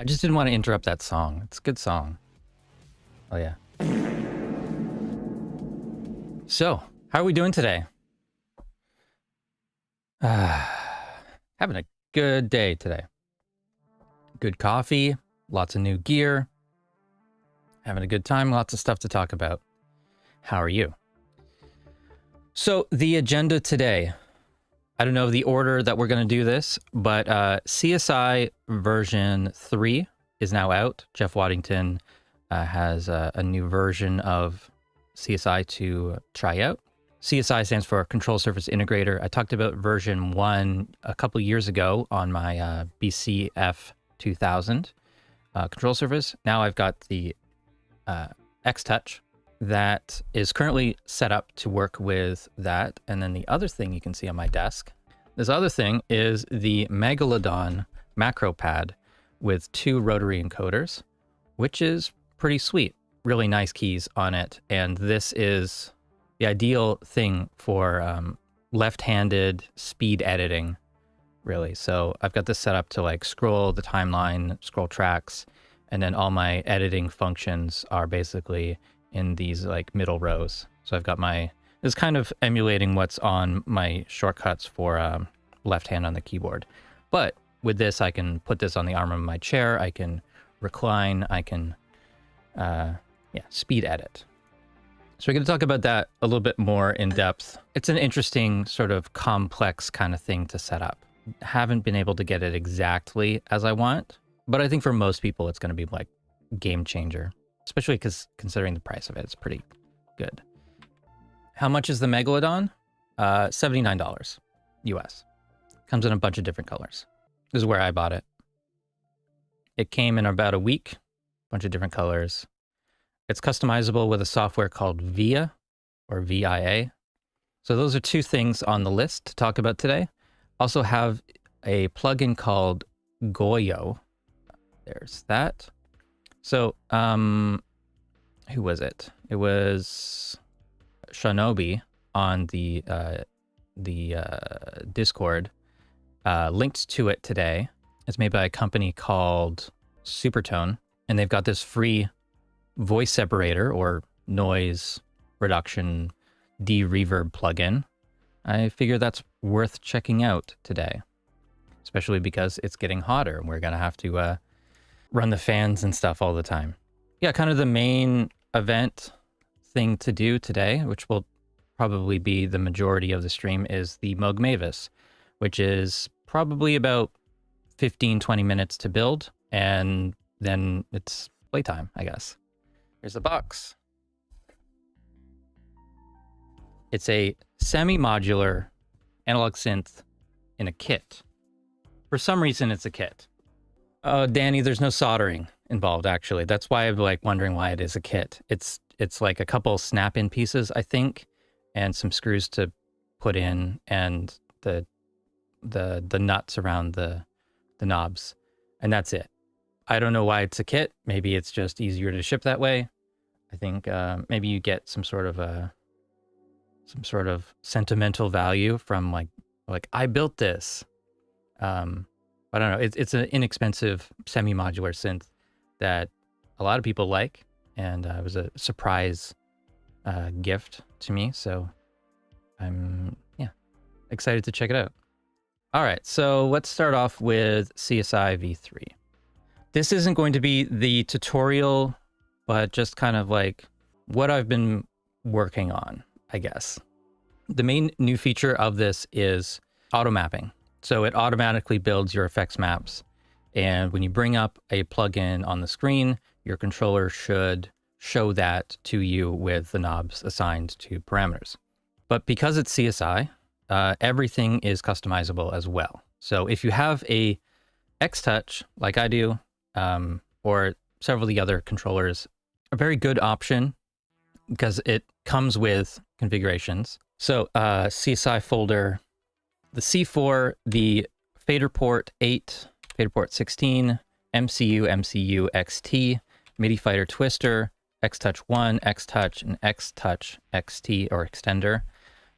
I just didn't want to interrupt that song. It's a good song. Oh, yeah. So, how are we doing today? Having a good day today. Good coffee, lots of new gear, having a good time, lots of stuff to talk about. How are you? So, the agenda today, I don't know the order that we're going to do this, but CSI version 3 is now out. Jeff Waddington has a new version of CSI to try out. CSI stands for Control Surface Integrator. I talked about version 1 a couple years ago on my BCF 2000 control surface. Now I've got the X-Touch that is currently set up to work with that. And then the other thing you can see on my desk, this other thing is the Megalodon Macropad with 2 rotary encoders, which is pretty sweet. Really nice keys on it. And this is the ideal thing for left-handed speed editing, really. So I've got this set up to like scroll the timeline, scroll tracks, and then all my editing functions are basically in these like middle rows. So I've got it's kind of emulating what's on my shortcuts for left hand on the keyboard. But with this, I can put this on the arm of my chair. I can recline. I can, speed edit. So we're going to talk about that a little bit more in depth. It's an interesting sort of complex kind of thing to set up. Haven't been able to get it exactly as I want, but I think for most people, it's going to be like game changer, especially because considering the price of it, it's pretty good. How much is the Megalodon? $79 US. Comes in a bunch of different colors. This is where I bought it. It came in about a week, bunch of different colors. It's customizable with a software called VIA or VIA. So those are 2 things on the list to talk about today. Also have a plugin called Goyo. There's that. So, who was it? It was Shinobi on the Discord. Linked to it today. It's made by a company called Supertone, and they've got this free voice separator or noise reduction de-reverb plugin. I figure that's worth checking out today, especially because it's getting hotter and we're going to have to run the fans and stuff all the time. Yeah, kind of the main event thing to do today, which will probably be the majority of the stream, is the Moog Mavis, which is probably about 15-20 minutes to build, and then it's playtime, I guess. Here's the box. It's a semi-modular analog synth in a kit. For some reason, it's a kit. Oh, Danny, there's no soldering involved, actually. That's why I'm like wondering why it is a kit. It's like a couple snap-in pieces, I think, and some screws to put in, and the nuts around the knobs, and that's it. I don't know why it's a kit. Maybe it's just easier to ship that way. I think maybe you get some sort of sentimental value from like I built this. I don't know. It's an inexpensive semi-modular synth that a lot of people like, and it was a surprise gift to me. So I'm excited to check it out. All right, so let's start off with CSI V3. This isn't going to be the tutorial, but just kind of like what I've been working on, I guess. The main new feature of this is auto mapping. So it automatically builds your effects maps. And when you bring up a plugin on the screen, your controller should show that to you with the knobs assigned to parameters. But because it's CSI, everything is customizable as well. So if you have a X-Touch like I do, or several of the other controllers, a very good option because it comes with configurations. So CSI folder, the C4, the fader port 8, fader port 16, MCU XT, MIDI fighter twister, X-Touch 1, X-Touch, and X-Touch XT or extender.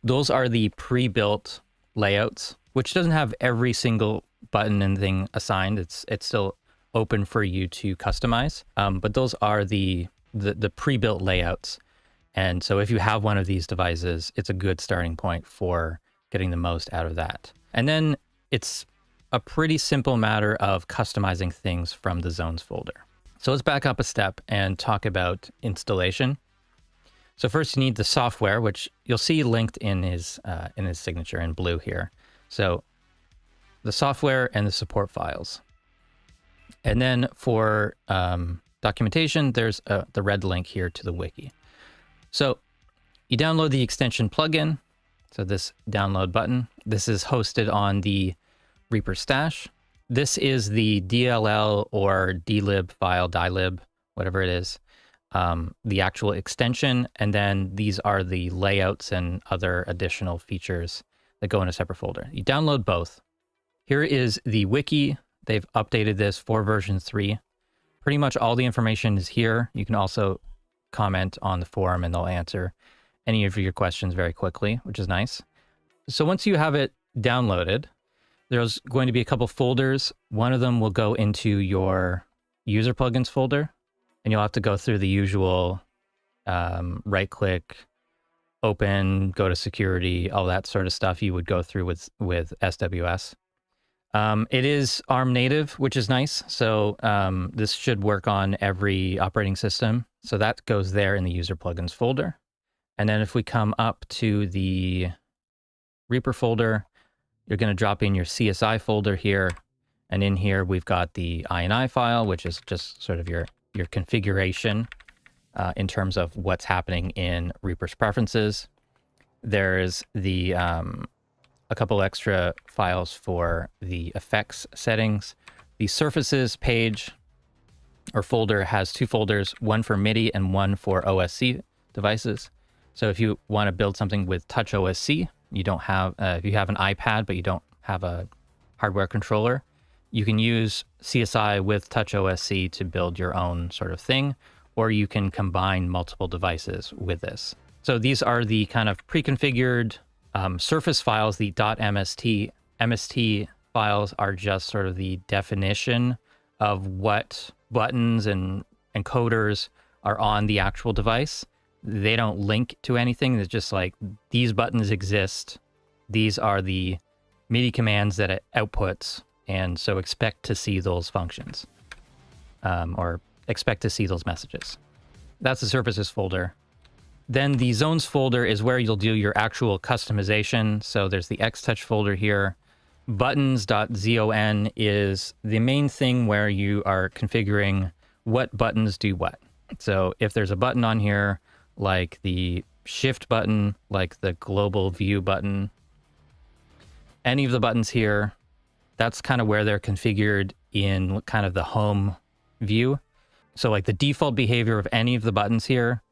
Those are the pre-built layouts, which doesn't have every single button and thing assigned. It's still open for you to customize. But those are the pre-built layouts. And so if you have one of these devices, it's a good starting point for getting the most out of that. And then it's a pretty simple matter of customizing things from the zones folder. So let's back up a step and talk about installation. So first you need the software, which you'll see linked in his signature in blue here. So the software and the support files. And then for documentation, there's the red link here to the wiki. So you download the extension plugin. So this download button, this is hosted on the Reaper stash. This is the DLL or dlib file, dylib, whatever it is, the actual extension. And then these are the layouts and other additional features that go in a separate folder. You download both. Here is the wiki. They've updated this for version 3. Pretty much all the information is here. You can also comment on the forum and they'll answer any of your questions very quickly, which is nice. So once you have it downloaded, there's going to be a couple folders. One of them will go into your user plugins folder, and you'll have to go through the usual right-click, open, go to security, all that sort of stuff you would go through with SWS. It is ARM native, which is nice. So this should work on every operating system. So that goes there in the user plugins folder. And then if we come up to the Reaper folder, you're going to drop in your CSI folder here. And in here, we've got the INI file, which is just sort of your configuration in terms of what's happening in Reaper's preferences. There's the a couple extra files for the effects settings. The surfaces page or folder has 2 folders, one for MIDI and one for OSC devices. So if you want to build something with Touch OSC, you don't have, if you have an iPad, but you don't have a hardware controller, you can use CSI with Touch OSC to build your own sort of thing, or you can combine multiple devices with this. So these are the kind of pre-configured surface files. The .mst files are just sort of the definition of what buttons and encoders are on the actual device. They don't link to anything. It's just like, these buttons exist. These are the MIDI commands that it outputs. And so expect to see those functions or expect to see those messages. That's the surfaces folder. Then the zones folder is where you'll do your actual customization. So there's the Xtouch folder here. Buttons.zon is the main thing where you are configuring what buttons do what. So if there's a button on here, like the shift button, like the global view button, any of the buttons here, that's kind of where they're configured in kind of the home view. So like the default behavior of any of the buttons here,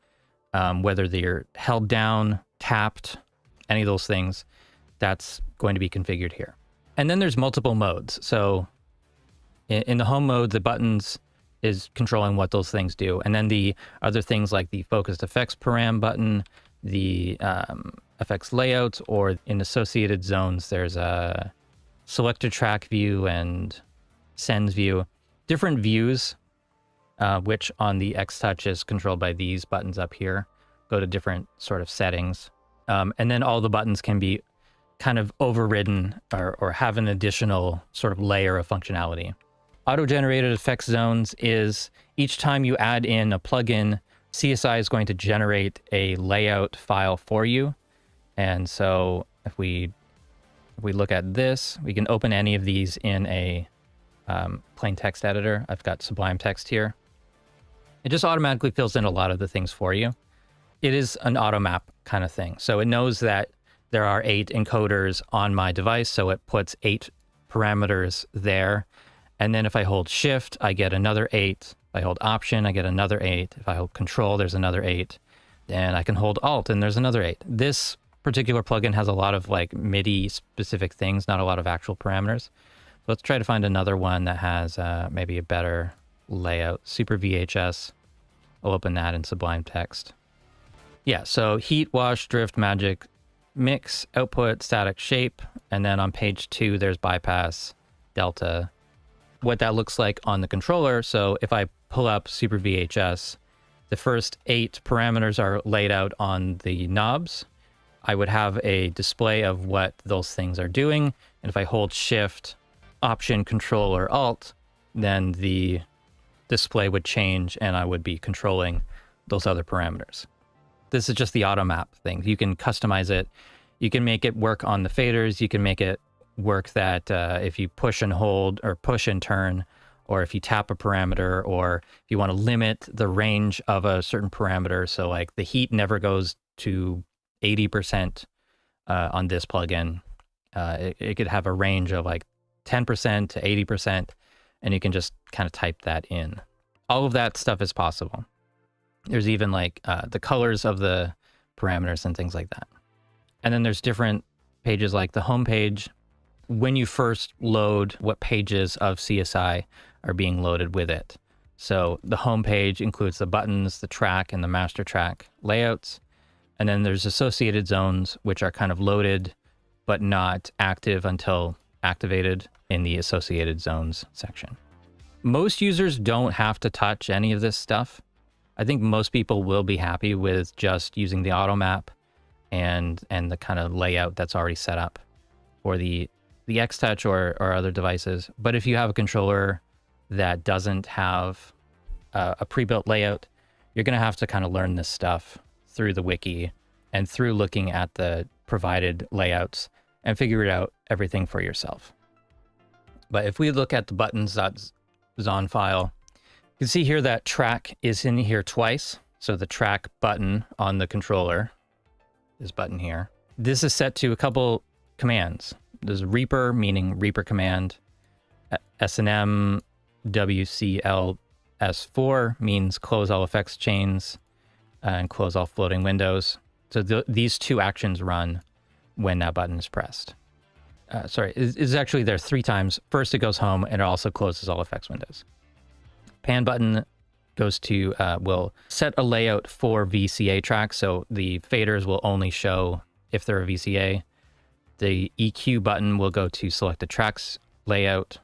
whether they're held down, tapped, any of those things, that's going to be configured here. And then there's multiple modes. So in the home mode, the buttons is controlling what those things do. And then the other things like the focused effects param button, the effects layouts, or in associated zones, there's a selector track view and sends view. Different views, which on the Xtouch is controlled by these buttons up here, go to different sort of settings. And then all the buttons can be kind of overridden or have an additional sort of layer of functionality. Auto-generated effects zones is each time you add in a plugin, CSI is going to generate a layout file for you. And so if we look at this, we can open any of these in a plain text editor. I've got Sublime Text here. It just automatically fills in a lot of the things for you. It is an auto map kind of thing. So it knows that there are 8 encoders on my device, so it puts 8 parameters there. And then if I hold Shift, I get another 8. If I hold Option, I get another 8. If I hold Control, there's another 8. Then I can hold Alt, and there's another 8. This particular plugin has a lot of like MIDI-specific things, not a lot of actual parameters. So let's try to find another one that has maybe a better layout. Super VHS. I'll open that in Sublime Text. Yeah, so Heat, Wash, Drift, Magic, Mix, Output, Static, Shape. And then on page 2, there's Bypass, Delta, what that looks like on the controller. So if I pull up Super VHS, the first 8 parameters are laid out on the knobs. I would have a display of what those things are doing. And if I hold Shift, Option, Control, or Alt, then the display would change and I would be controlling those other parameters. This is just the auto map thing. You can customize it. You can make it work on the faders. You can make it work that if you push and hold or push and turn, or if you tap a parameter, or if you want to limit the range of a certain parameter. So like the heat never goes to 80% on this plugin. It could have a range of like 10% to 80%, and you can just kind of type that in. All of that stuff is possible. There's even like the colors of the parameters and things like that. And then there's different pages like the home page. When you first load, what pages of CSI are being loaded with it. So the home page includes the buttons, the track, and the master track layouts. And then there's associated zones, which are kind of loaded, but not active until activated in the associated zones section. Most users don't have to touch any of this stuff. I think most people will be happy with just using the auto map and the kind of layout that's already set up for the X-Touch or other devices. But if you have a controller that doesn't have a pre-built layout, you're going to have to kind of learn this stuff through the wiki and through looking at the provided layouts and figure it out everything for yourself. But if we look at the buttons.zon file, you can see here that track is in here twice. So the track button on the controller, this button here, this is set to a couple commands. There's Reaper, meaning Reaper command. S&M WCLS4 means close all effects chains and close all floating windows. So these 2 actions run when that button is pressed. Sorry, it's actually there 3 times. First, it goes home, and it also closes all effects windows. Pan button goes to, will set a layout for VCA tracks. So the faders will only show if they're a VCA. The EQ button will go to select the tracks layout.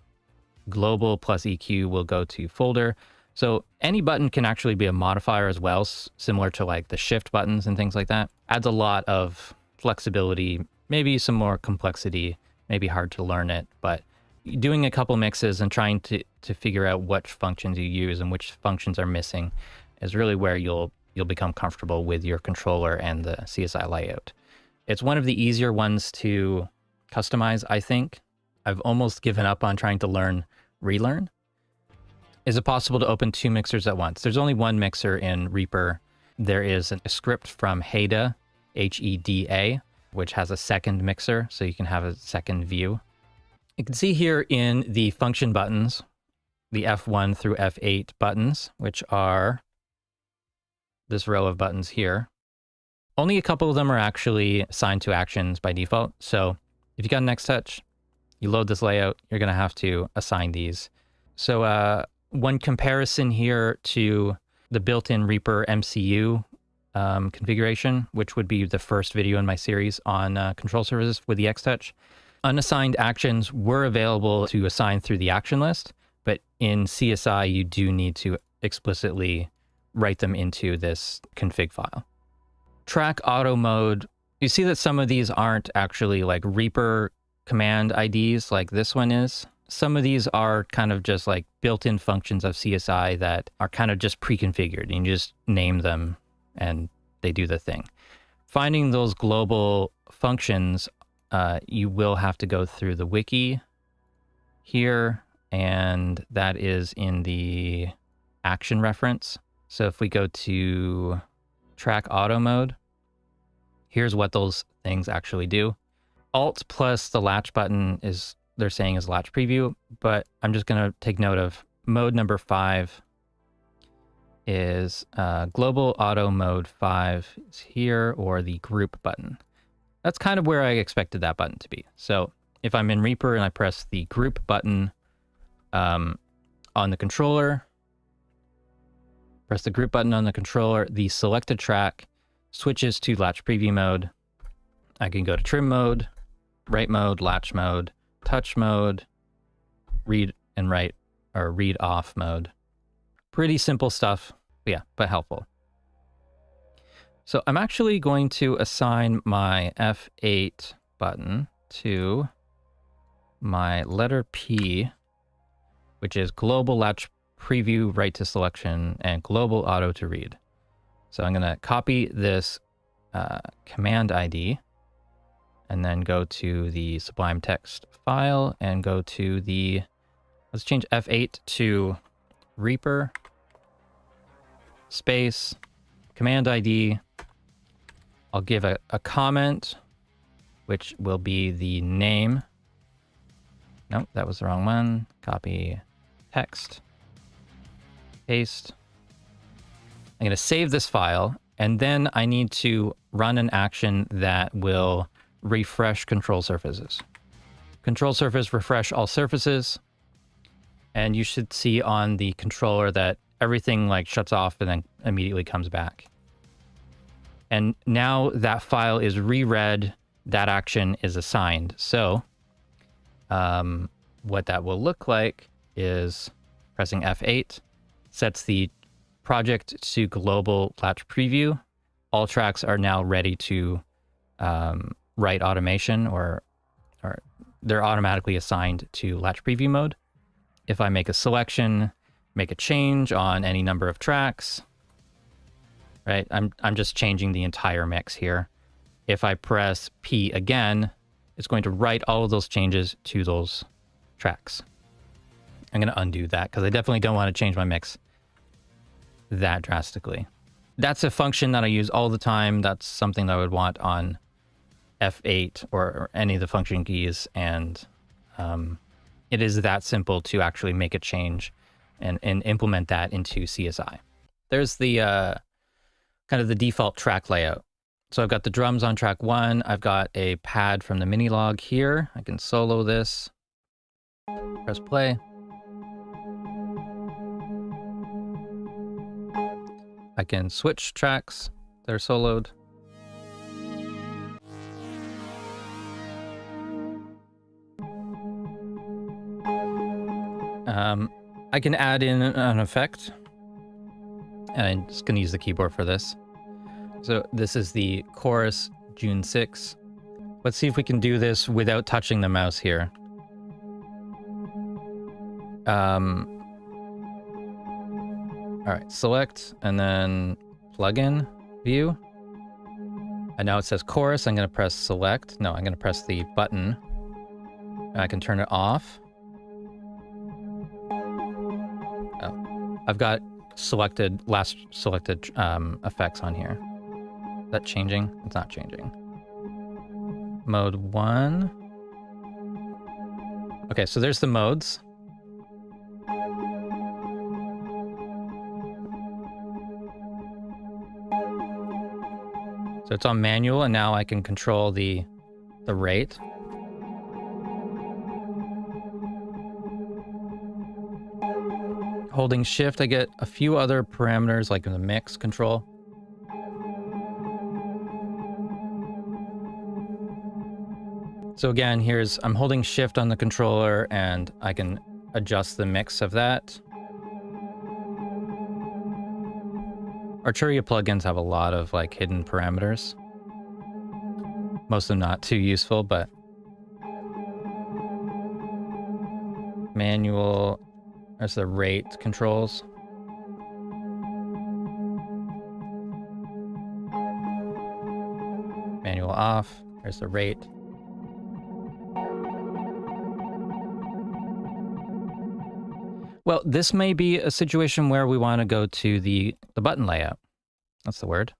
Global plus EQ will go to folder. So any button can actually be a modifier as well, similar to like the shift buttons and things like that. Adds a lot of flexibility, maybe some more complexity, maybe hard to learn it, but doing a couple mixes and trying to figure out which functions you use and which functions are missing is really where you'll become comfortable with your controller and the CSI layout. It's one of the easier ones to customize, I think. I've almost given up on trying to relearn. Is it possible to open 2 mixers at once? There's only 1 mixer in Reaper. There is a script from Heda, H-E-D-A, which has a second mixer, so you can have a second view. You can see here in the function buttons, the F1 through F8 buttons, which are this row of buttons here. Only a couple of them are actually assigned to actions by default. So if you got an X-Touch, you load this layout, you're going to have to assign these. So one comparison here to the built-in Reaper MCU configuration, which would be the first video in my series on control surfaces with the X-Touch. Unassigned actions were available to assign through the action list, but in CSI, you do need to explicitly write them into this config file. Track auto mode, you see that some of these aren't actually like Reaper command IDs like this one is. Some of these are kind of just like built-in functions of CSI that are kind of just pre-configured. You just name them and they do the thing. Finding those global functions, you will have to go through the wiki here, and that is in the action reference. So if we go to track auto mode, here's what those things actually do. Alt plus the latch button is, they're saying, is latch preview, but I'm just going to take note of mode number 5 is global auto mode 5 is here, or the group button. That's kind of where I expected that button to be. So if I'm in Reaper and I press the group button on the controller, press the group button on the controller, the selected track switches to latch preview mode. I can go to trim mode, write mode, latch mode, touch mode, read and write or read off mode. Pretty simple stuff, but helpful. So I'm actually going to assign my F8 button to my letter P, which is global latch preview write to selection and global auto to read. So I'm going to copy this command ID and then go to the Sublime text file and go to the, let's change F8 to Reaper space command ID. I'll give a comment, which will be the name. Nope, that was the wrong one. Copy text, paste. I'm going to save this file, and then I need to run an action that will refresh control surfaces. Control surface, refresh all surfaces. And you should see on the controller that everything like shuts off and then immediately comes back. And now that file is reread, that action is assigned. So what that will look like is pressing F8 sets the project to global latch preview. All tracks are now ready to write automation, or they're automatically assigned to latch preview mode. If I make a selection, make a change on any number of tracks, right? I'm just changing the entire mix here. If I press P again, it's going to write all of those changes to those tracks. I'm going to undo that because I definitely don't want to change my mix that drastically. That's a function that I use all the time. That's something that I would want on F8 or any of the function keys, and it is that simple to actually make a change and implement that into CSI. There's the kind of the default track layout. So I've got the drums on track 1. I've got a pad from the mini log here. I can solo this. Press play. I can switch tracks that are soloed. I can add in an effect, and I'm just going to use the keyboard for this. So this is the chorus June 6. Let's see if we can do this without touching the mouse here. All right, select and then plugin view. And now it says chorus. I'm going to press select. No, I'm going to press the button. And I can turn it off. Oh, I've got last selected effects on here. Is that changing? It's not changing. Mode 1. Okay, so there's the modes. So it's on manual, and now I can control the rate. Holding shift, I get a few other parameters like in the mix control. So again, I'm holding shift on the controller and I can adjust the mix of that. Arturia plugins have a lot of like hidden parameters. Most of them not too useful, but manual, there's the rate controls. Manual off, there's the rate. Well, this may be a situation where we want to go to the button layout. That's the word.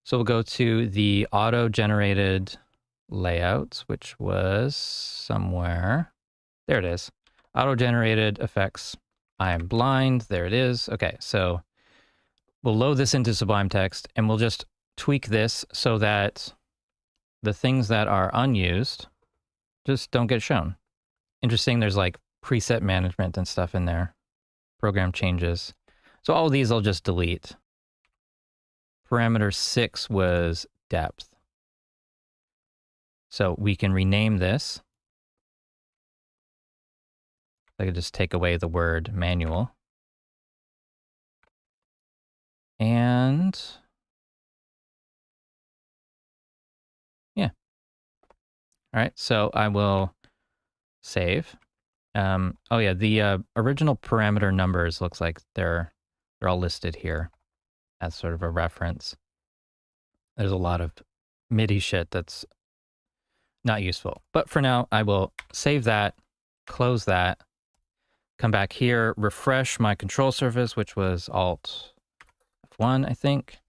So we'll go to the auto-generated layouts, which was somewhere. There it is. Auto-generated effects. I am blind. There it is. Okay, so we'll load this into Sublime Text, and we'll just tweak this so that the things that are unused just don't get shown. Interesting, there's like preset management and stuff in there. Program changes. So all of these I'll just delete. Parameter 6 was depth. So we can rename this. I could just take away the word manual. And yeah. All right, so I will save. Oh yeah, the original parameter numbers looks like they're all listed here as sort of a reference. There's a lot of MIDI shit that's not useful. But for now, I will save that, close that, come back here, refresh my control surface, which was Alt F1, I think.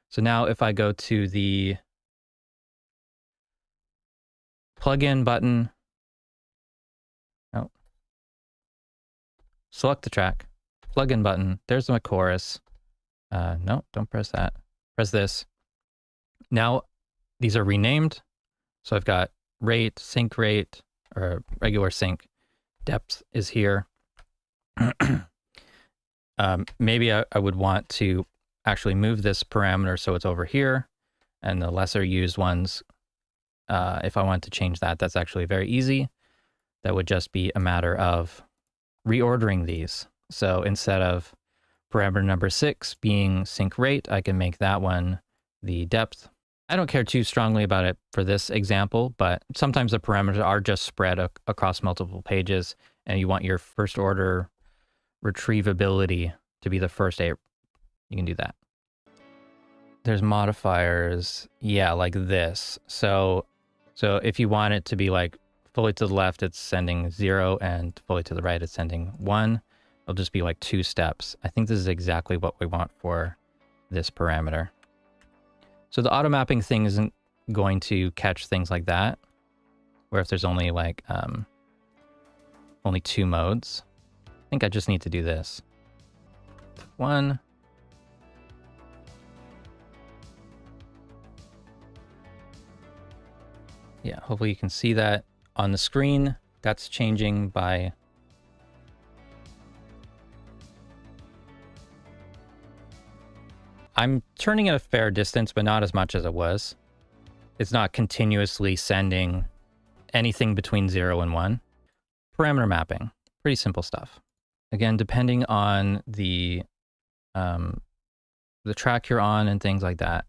So now if I go to the plugin button, oh, select the track, plugin button, there's my chorus. No, don't press that. Press this. Now these are renamed. So I've got rate, sync rate, or regular sync. Depth is here. Maybe I would want to actually move this parameter so it's over here, and the lesser used ones, if I want to change that, that's actually very easy. That would just be a matter of reordering these. So instead of parameter number 6 being sync rate, I can make that one the depth. I don't care too strongly about it for this example, but sometimes the parameters are just spread across multiple pages, and you want your first order retrievability to be the first 8. You can do that. There's modifiers, yeah, like this. So if you want it to be like fully to the left, it's sending 0, and fully to the right, it's sending 1. It'll just be like 2 steps. I think this is exactly what we want for this parameter. So the auto mapping thing isn't going to catch things like that, where if there's only like only 2 modes. I think I just need to do this. 1. Yeah, hopefully you can see that on the screen. That's changing by I'm turning at a fair distance, but not as much as it was. It's not continuously sending anything between 0 and 1. Parameter mapping, pretty simple stuff. Again, depending on the track you're on and things like that,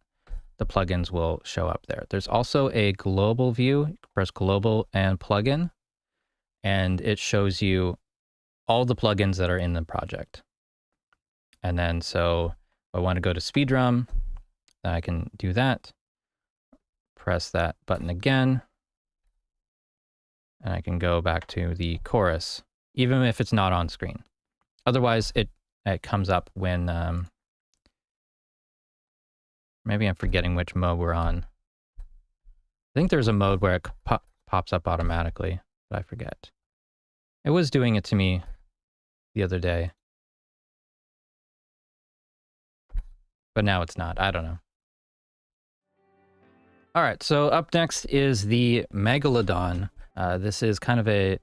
the plugins will show up there. There's also a global view. You can press global and plugin, and it shows you all the plugins that are in the project. And then so if I want to go to speed drum, then I can do that. Press that button again, and I can go back to the chorus, even if it's not on screen. Otherwise, it comes up when maybe I'm forgetting which mode we're on. I think there's a mode where it pops up automatically, but I forget. It was doing it to me the other day, but now it's not. I don't know. All right, so up next is the Megalodon. This is kind of a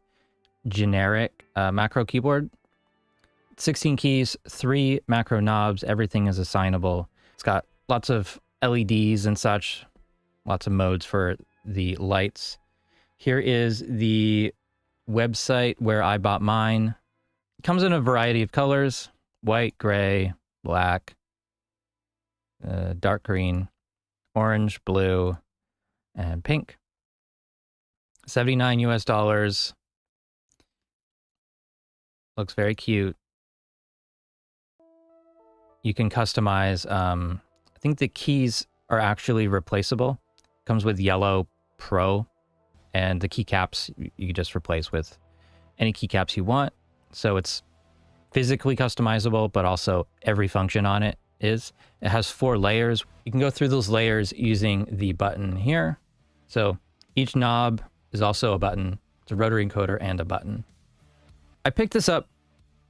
generic macro keyboard. 16 keys, 3 macro knobs, everything is assignable. It's got lots of LEDs and such, lots of modes for the lights. Here is the website where I bought mine. It comes in a variety of colors: white, gray, black, dark green, orange, blue, and pink. $79 US. Looks very cute. You can customize, I think the keys are actually replaceable. Comes with yellow Pro, and the keycaps you just replace with any keycaps you want. So it's physically customizable, but also every function on it is. It has 4 layers. You can go through those layers using the button here. So each knob is also a button. It's a rotary encoder and a button. I picked this up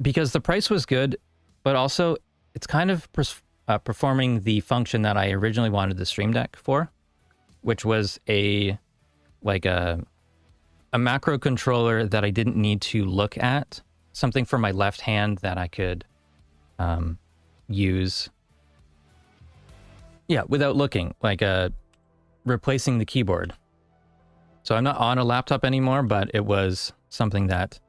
because the price was good, but also it's kind of performing the function that I originally wanted the Stream Deck for, which was a macro controller that I didn't need to look at, something for my left hand that I could use, yeah, without looking, like replacing the keyboard. So I'm not on a laptop anymore, but it was something that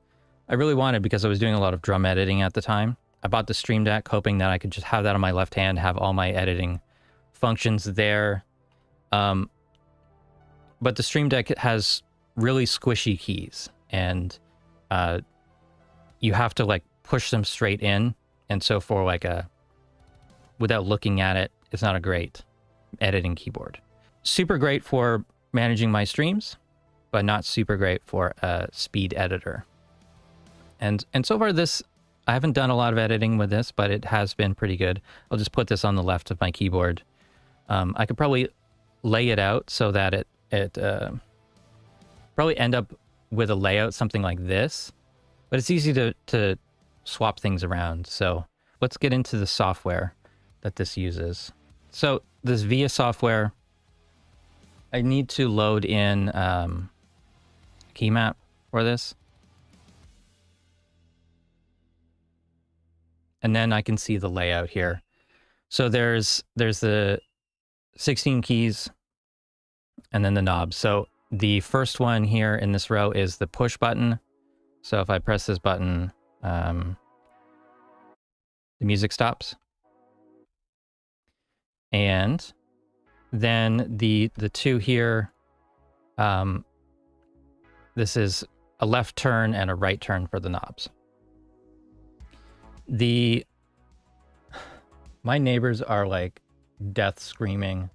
I really wanted, because I was doing a lot of drum editing at the time. I bought the Stream Deck hoping that I could just have that on my left hand, have all my editing functions there. But the Stream Deck has really squishy keys, and you have to like push them straight in. And so for like without looking at it, it's not a great editing keyboard. Super great for managing my streams, but not super great for a speed editor. And so far this, I haven't done a lot of editing with this, but it has been pretty good. I'll just put this on the left of my keyboard. I could probably lay it out so that it probably end up with a layout something like this, but it's easy to swap things around. So let's get into the software that this uses. So this VIA software, I need to load in a key map for this. And then I can see the layout here. So there's the 16 keys and then the knobs. So the first one here in this row is the push button. So if I press this button, the music stops. And then the two here, this is a left turn and a right turn for the knobs. My neighbors are like death screaming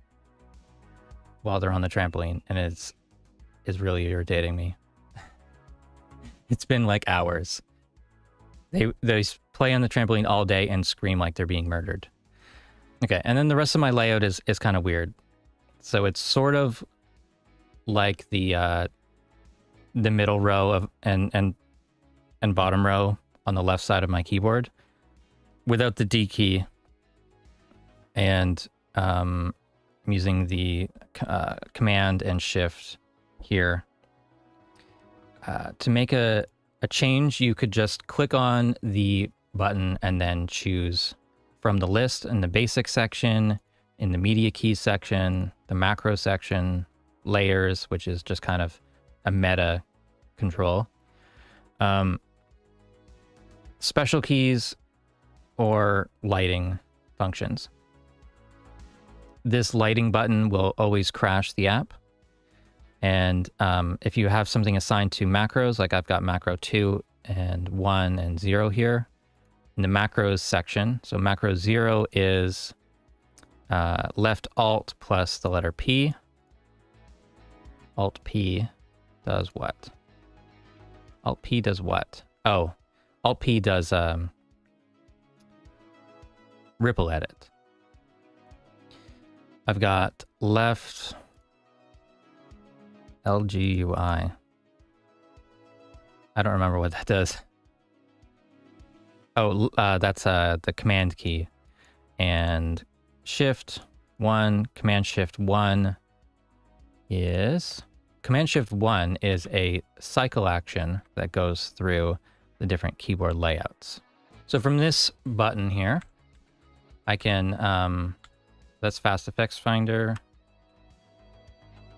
while they're on the trampoline, and it's really irritating me. It's been like hours. They play on the trampoline all day and scream like they're being murdered. Okay, and then the rest of my layout is kind of weird. So it's sort of like the middle row of and bottom row on the left side of my keyboard without the D key, and I'm using the Command and Shift here. To make a change, you could just click on the button and then choose from the list in the basic section, in the media keys section, the macro section, layers, which is just kind of a meta control, special keys, or lighting functions. This lighting button will always crash the app. And if you have something assigned to macros, like I've got macro 2 and 1 and 0 here, in the macros section, so macro 0 is left alt plus the letter P. Alt P does what? Alt P does what? Oh, Alt P does ripple edit. I've got left LGUI. I don't remember what that does. Oh, that's the command key. And Shift 1, Command Shift 1 is... Command Shift 1 is a cycle action that goes through the different keyboard layouts. So from this button here, I can... that's Fast Effects Finder.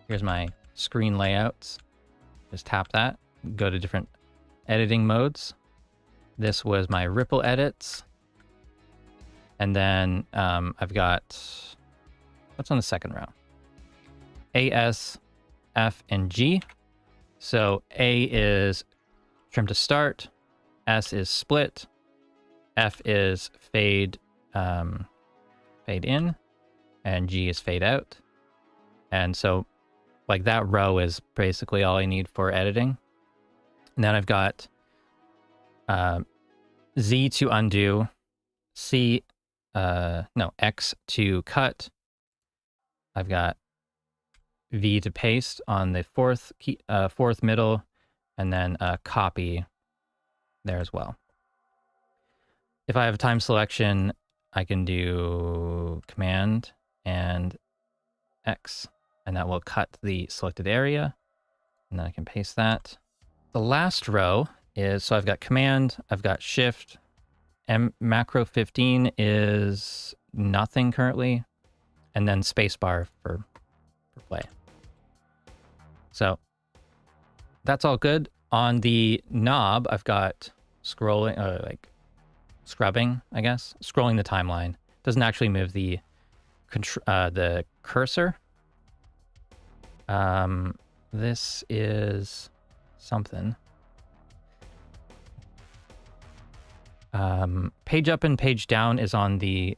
Here's my screen layouts. Just tap that, go to different editing modes. This was my ripple edits. And then I've got, what's on the second row? A, S, F, and G. So A is trim to start, S is split, F is fade in, and G is fade out. And so like that row is basically all I need for editing. And then I've got Z to undo, X to cut. I've got V to paste on the fourth middle, and then copy there as well. If I have a time selection, I can do Command and X, and that will cut the selected area, and then I can paste that. The last row is, so I've got Command, I've got Shift, and macro 15 is nothing currently, and then spacebar for play. So that's all good. On the knob, I've got scrolling, like scrubbing, I guess. Scrolling the timeline. Doesn't actually move the cursor. This is something. Page up and page down is on the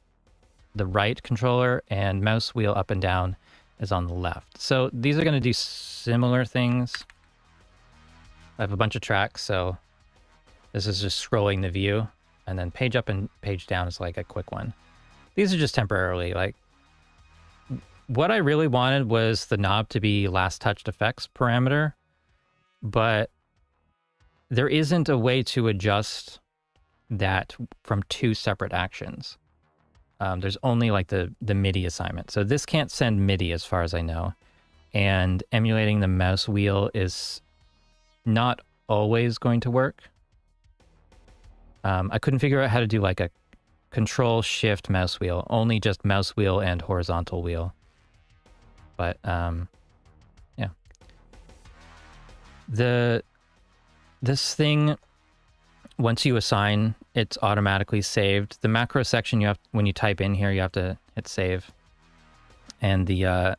right controller, and mouse wheel up and down is on the left. So these are going to do similar things. I have a bunch of tracks, so this is just scrolling the view, and then page up and page down is like a quick one. These are just temporarily. Like, what I really wanted was the knob to be last touched effects parameter, but there isn't a way to adjust that from two separate actions. There's only like the MIDI assignment. So this can't send MIDI as far as I know. And emulating the mouse wheel is not always going to work. I couldn't figure out how to do like a control shift mouse wheel, only just mouse wheel and horizontal wheel. But yeah. This thing, once you assign, it's automatically saved. The macro section, you have, when you type in here, you have to hit save. And the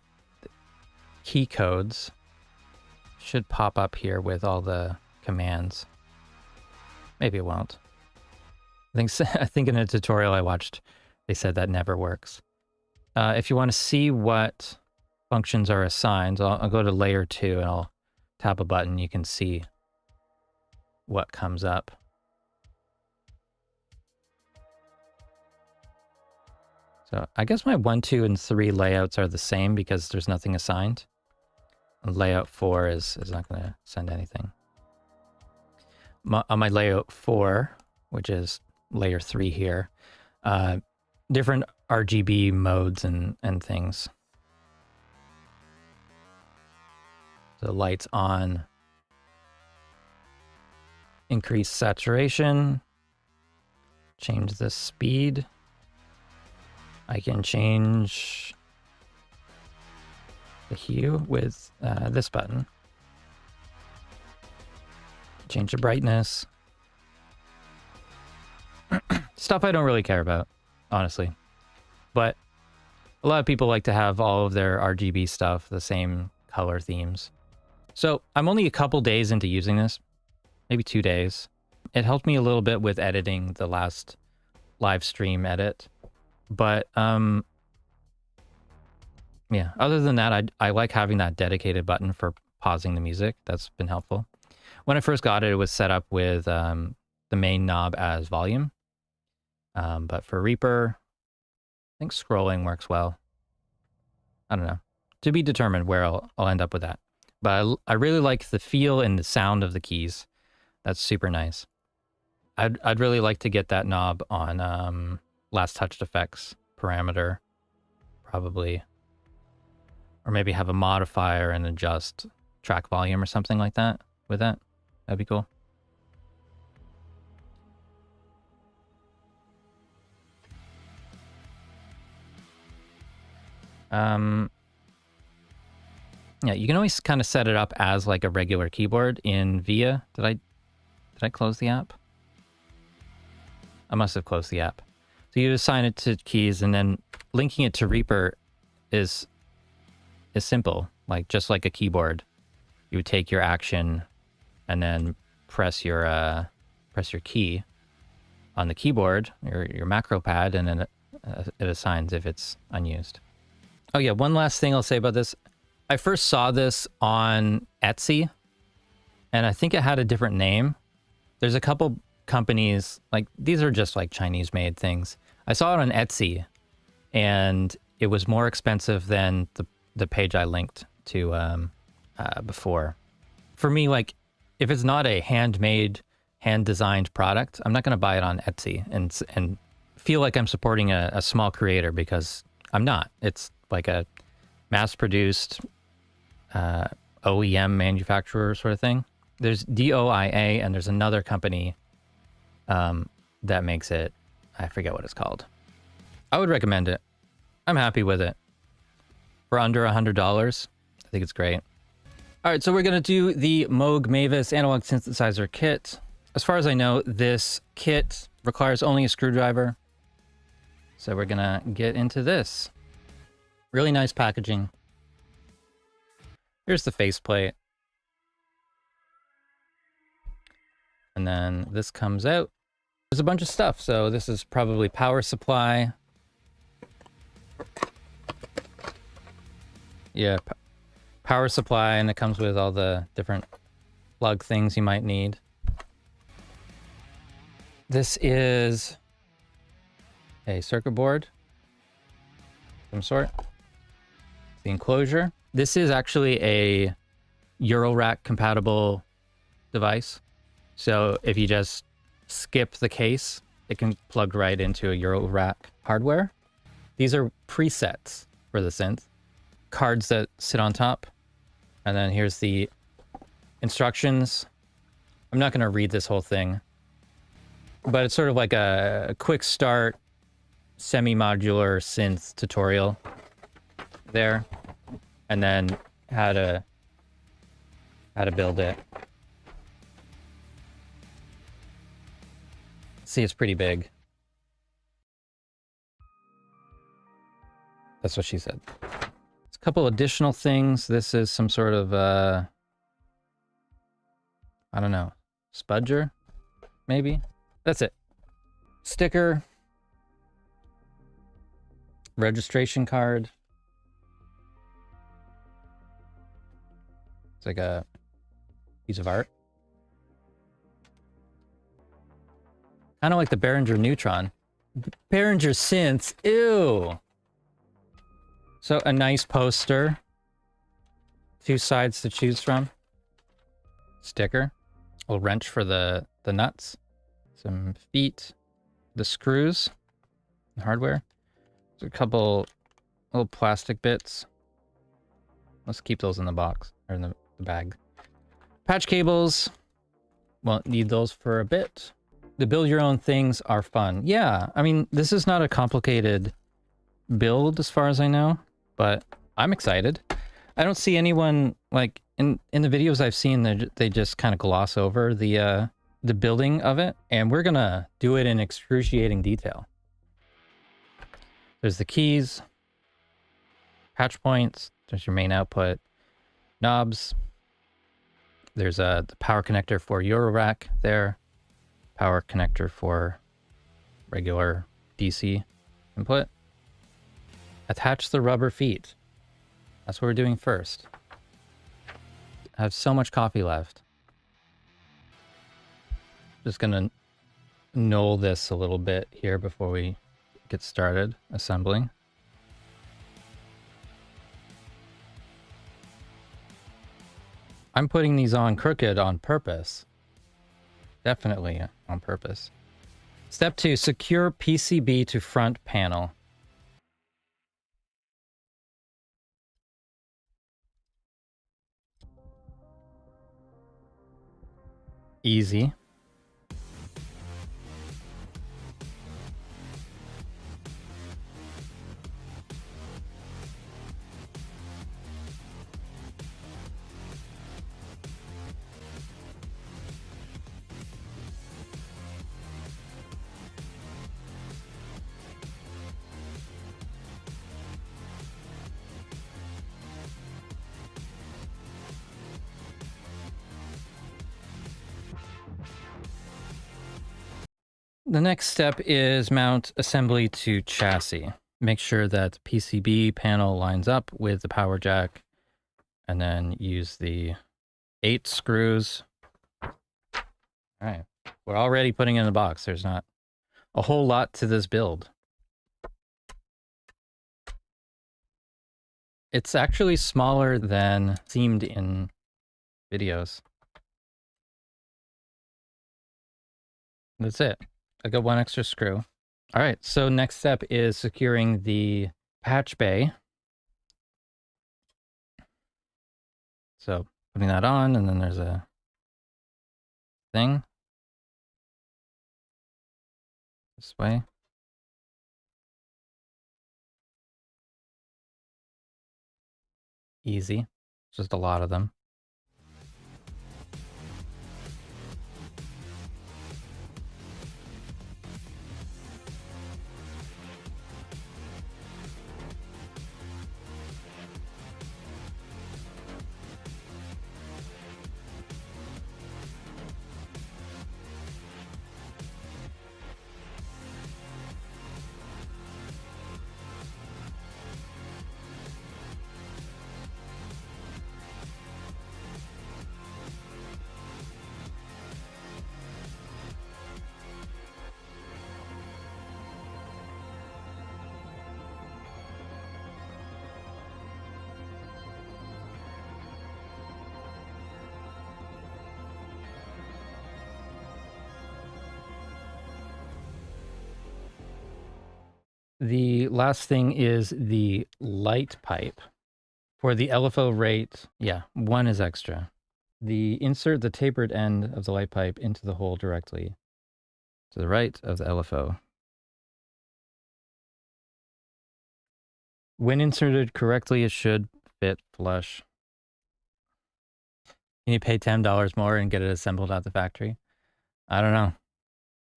key codes should pop up here with all the commands. Maybe it won't. I think in a tutorial I watched, they said that never works. If you want to see what functions are assigned, I'll go to layer 2 and I'll tap a button. You can see what comes up. So I guess my 1, 2, and 3 layouts are the same because there's nothing assigned. And layout 4 is not going to send anything. On my layout 4, which is layer 3 here, different RGB modes and things. So lights on, increase saturation, change the speed. I can change the hue with this button. Change the brightness. Stuff I don't really care about, honestly. But a lot of people like to have all of their RGB stuff, the same color themes. So I'm only a couple days into using this, maybe 2 days. It helped me a little bit with editing the last live stream edit. But yeah, other than that, I like having that dedicated button for pausing the music. That's been helpful. When I first got it, it was set up with the main knob as volume. But for Reaper, I think scrolling works well. I don't know. To be determined where I'll end up with that. But I really like the feel and the sound of the keys. That's super nice. I'd really like to get that knob on last touched effects parameter, probably. Or maybe have a modifier and adjust track volume or something like that with that. That'd be cool. Yeah, you can always kind of set it up as like a regular keyboard in VIA. Did I close the app? I must have closed the app. So you assign it to keys, and then linking it to Reaper is simple, like just like a keyboard. You would take your action and then press your key on the keyboard, your Macropad, and then it assigns if it's unused. Oh yeah, one last thing I'll say about this. I first saw this on Etsy, and I think it had a different name. There's a couple companies, like these are just like Chinese made things. I saw it on Etsy, and it was more expensive than the page I linked to before. For me, like, if it's not a handmade, hand-designed product, I'm not going to buy it on Etsy and feel like I'm supporting a small creator, because I'm not. It's like a mass-produced OEM manufacturer sort of thing. There's DOIA, and there's another company that makes it. I forget what it's called. I would recommend it. I'm happy with it. For under $100, I think it's great. All right, so we're going to do the Moog Mavis analog synthesizer kit. As far as I know, this kit requires only a screwdriver. So we're going to get into this. Really nice packaging. Here's the faceplate. And then this comes out. There's a bunch of stuff. So this is probably power supply. Yeah, power supply, and it comes with all the different plug things you might need. This is a circuit board of some sort. The enclosure. This is actually a Eurorack compatible device. So if you just skip the case, it can plug right into a Eurorack hardware. These are presets for the synth. Cards that sit on top. And then here's the instructions. I'm not going to read this whole thing, but it's sort of like a quick start semi-modular synth tutorial there, and then how to build it. See, it's pretty big. That's what she said. A couple additional things. This is some sort of I don't know, spudger, maybe. That's it. Sticker, registration card. It's like a piece of art. Kind of like the Behringer Neutron. Behringer synths, ew. So a nice poster. 2 sides to choose from. Sticker. A little wrench for the nuts. Some feet. The screws. The hardware. There's a couple little plastic bits. Let's keep those in the box. Or in the bag. Patch cables. Won't need those for a bit. The build your own things are fun. Yeah, I mean, this is not a complicated build as far as I know. But I'm excited. I don't see anyone, like, in the videos I've seen, they just kind of gloss over the building of it. And we're going to do it in excruciating detail. There's the keys. Patch points. There's your main output. Knobs. There's the power connector for Eurorack there. Power connector for regular DC input. Attach the rubber feet. That's what we're doing first. I have so much coffee left. Just gonna knoll this a little bit here before we get started assembling. I'm putting these on crooked on purpose. Definitely on purpose. Step 2, secure PCB to front panel. Easy. The next step is mount assembly to chassis. Make sure that the PCB panel lines up with the power jack, and then use the 8 screws. All right, we're already putting it in the box. There's not a whole lot to this build. It's actually smaller than seemed in videos. That's it. I got 1 extra screw. All right, so next step is securing the patch bay. So putting that on, and then there's a thing this way. Easy. Just a lot of them. The last thing is the light pipe. For the LFO rate, yeah, 1 is extra. Insert the tapered end of the light pipe into the hole directly to the right of the LFO. When inserted correctly, it should fit flush. Can you pay $10 more and get it assembled at the factory? I don't know.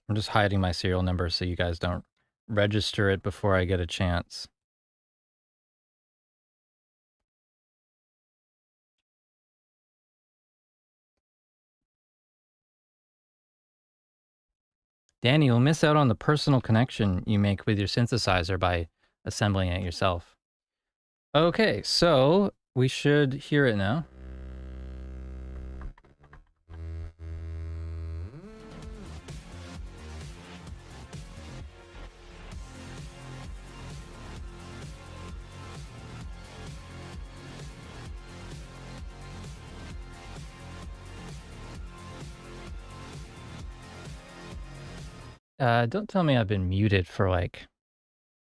I'm just hiding my serial number so you guys don't register it before I get a chance. Danny, you'll miss out on the personal connection you make with your synthesizer by assembling it yourself. Okay, so we should hear it now. Don't tell me I've been muted for like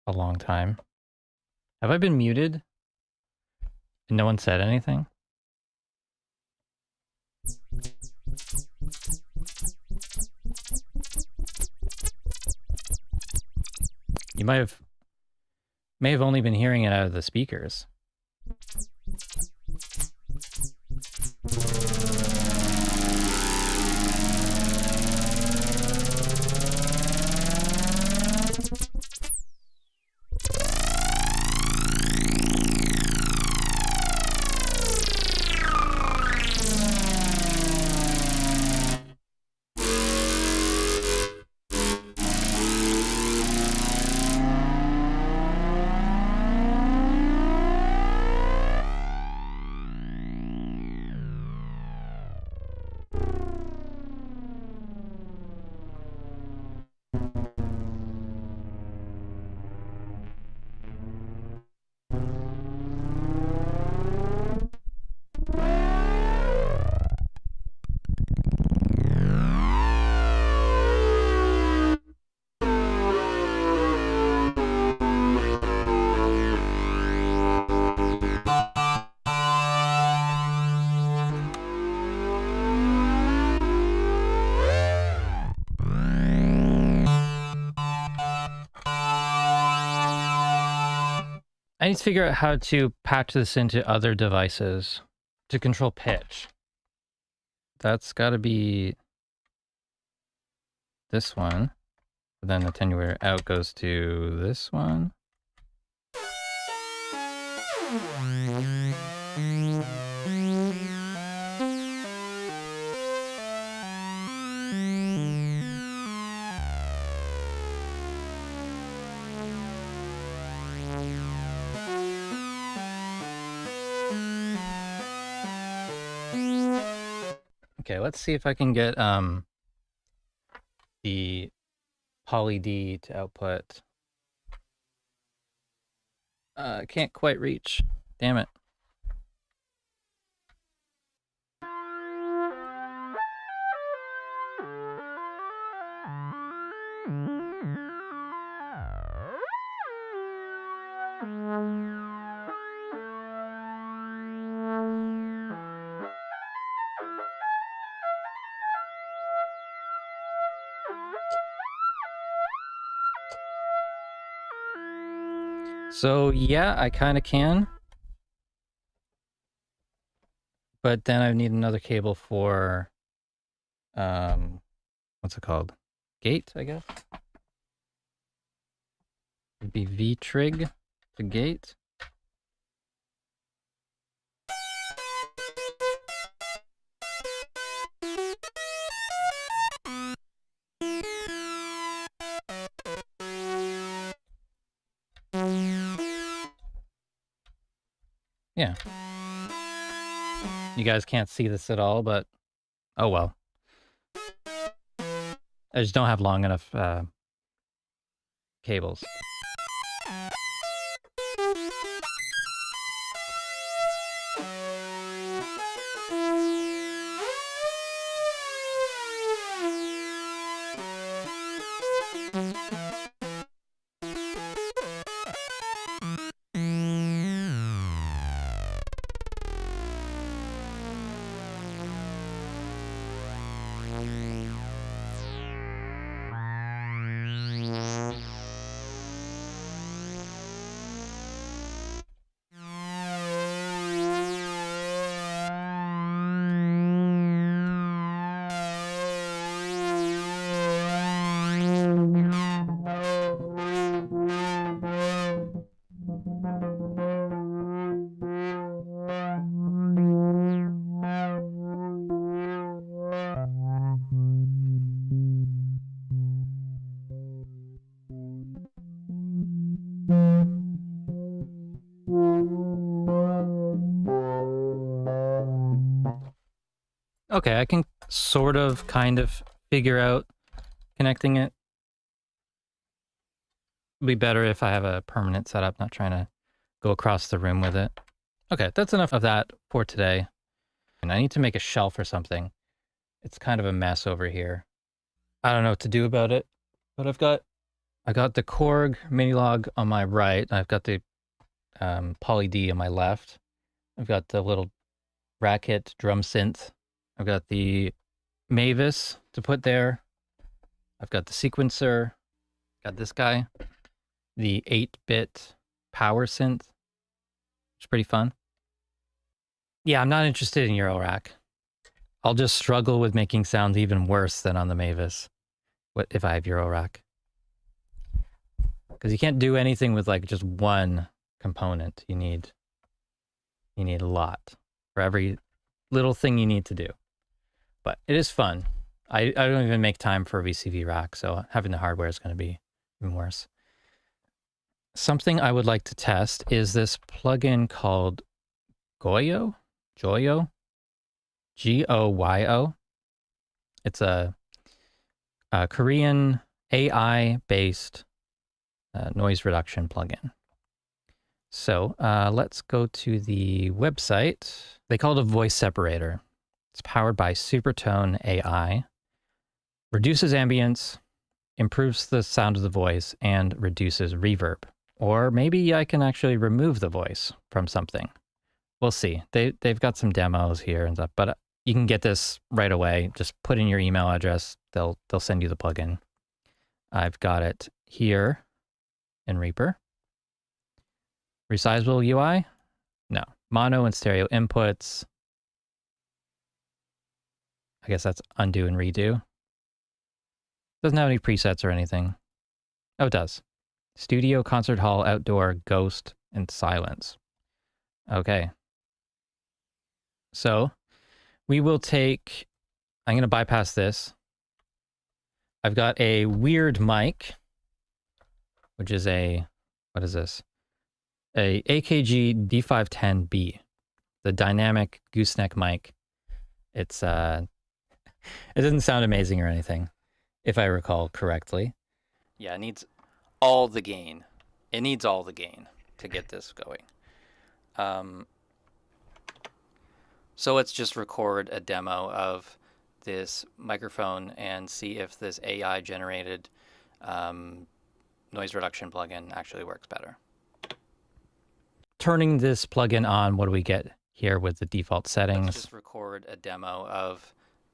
a long time. Have I been muted? And no one said anything? You may have only been hearing it out of the speakers. I need to figure out how to patch this into other devices to control pitch. That's got to be this one. But then the attenuator out goes to this one. Okay, let's see if I can get the poly D to output. Can't quite reach. Damn it. So yeah, I kind of can. But then I need another cable for, what's it called? Gate, I guess? It'd be V-trig to gate. Yeah. You guys can't see this at all, but oh well. I just don't have long enough cables. Okay, I can sort of, kind of figure out connecting it. It'd be better if I have a permanent setup, not trying to go across the room with it. Okay, that's enough of that for today. And I need to make a shelf or something. It's kind of a mess over here. I don't know what to do about it, but I got the Korg Minilog on my right. I've got the Poly D on my left. I've got the little Racket drum synth. I've got the Mavis to put there. I've got the sequencer. Got this guy, the 8-bit power synth. It's pretty fun. Yeah, I'm not interested in Eurorack. I'll just struggle with making sound even worse than on the Mavis. What if I have Eurorack? Because you can't do anything with like just one component. You need a lot for every little thing you need to do. But it is fun. I don't even make time for a VCV rack, so having the hardware is going to be even worse. Something I would like to test is this plugin called Goyo? Goyo? G-O-Y-O. It's a Korean AI-based noise reduction plugin. So let's go to the website. They call it a voice separator. It's powered by Supertone AI, reduces ambience, improves the sound of the voice, and reduces reverb. Or maybe I can actually remove the voice from something. We'll see. They've got some demos here and stuff, but you can get this right away. Just put in your email address. They'll send you the plugin. I've got it here in Reaper. Resizable UI? No. Mono and stereo inputs. I guess that's undo and redo. Doesn't have any presets or anything. Oh, it does. Studio, concert hall, outdoor, ghost, and silence. Okay. So we will take, I'm going to bypass this. I've got a weird mic, which is a, what is this? A AKG D510B, the dynamic gooseneck mic. It's, it doesn't sound amazing or anything, if I recall correctly. Yeah, it needs all the gain. It needs all the gain to get this going. So let's just record a demo of this microphone and see if this AI generated noise reduction plugin actually works better. Turning this plugin on, what do we get here with the default settings? Let's just record a demo of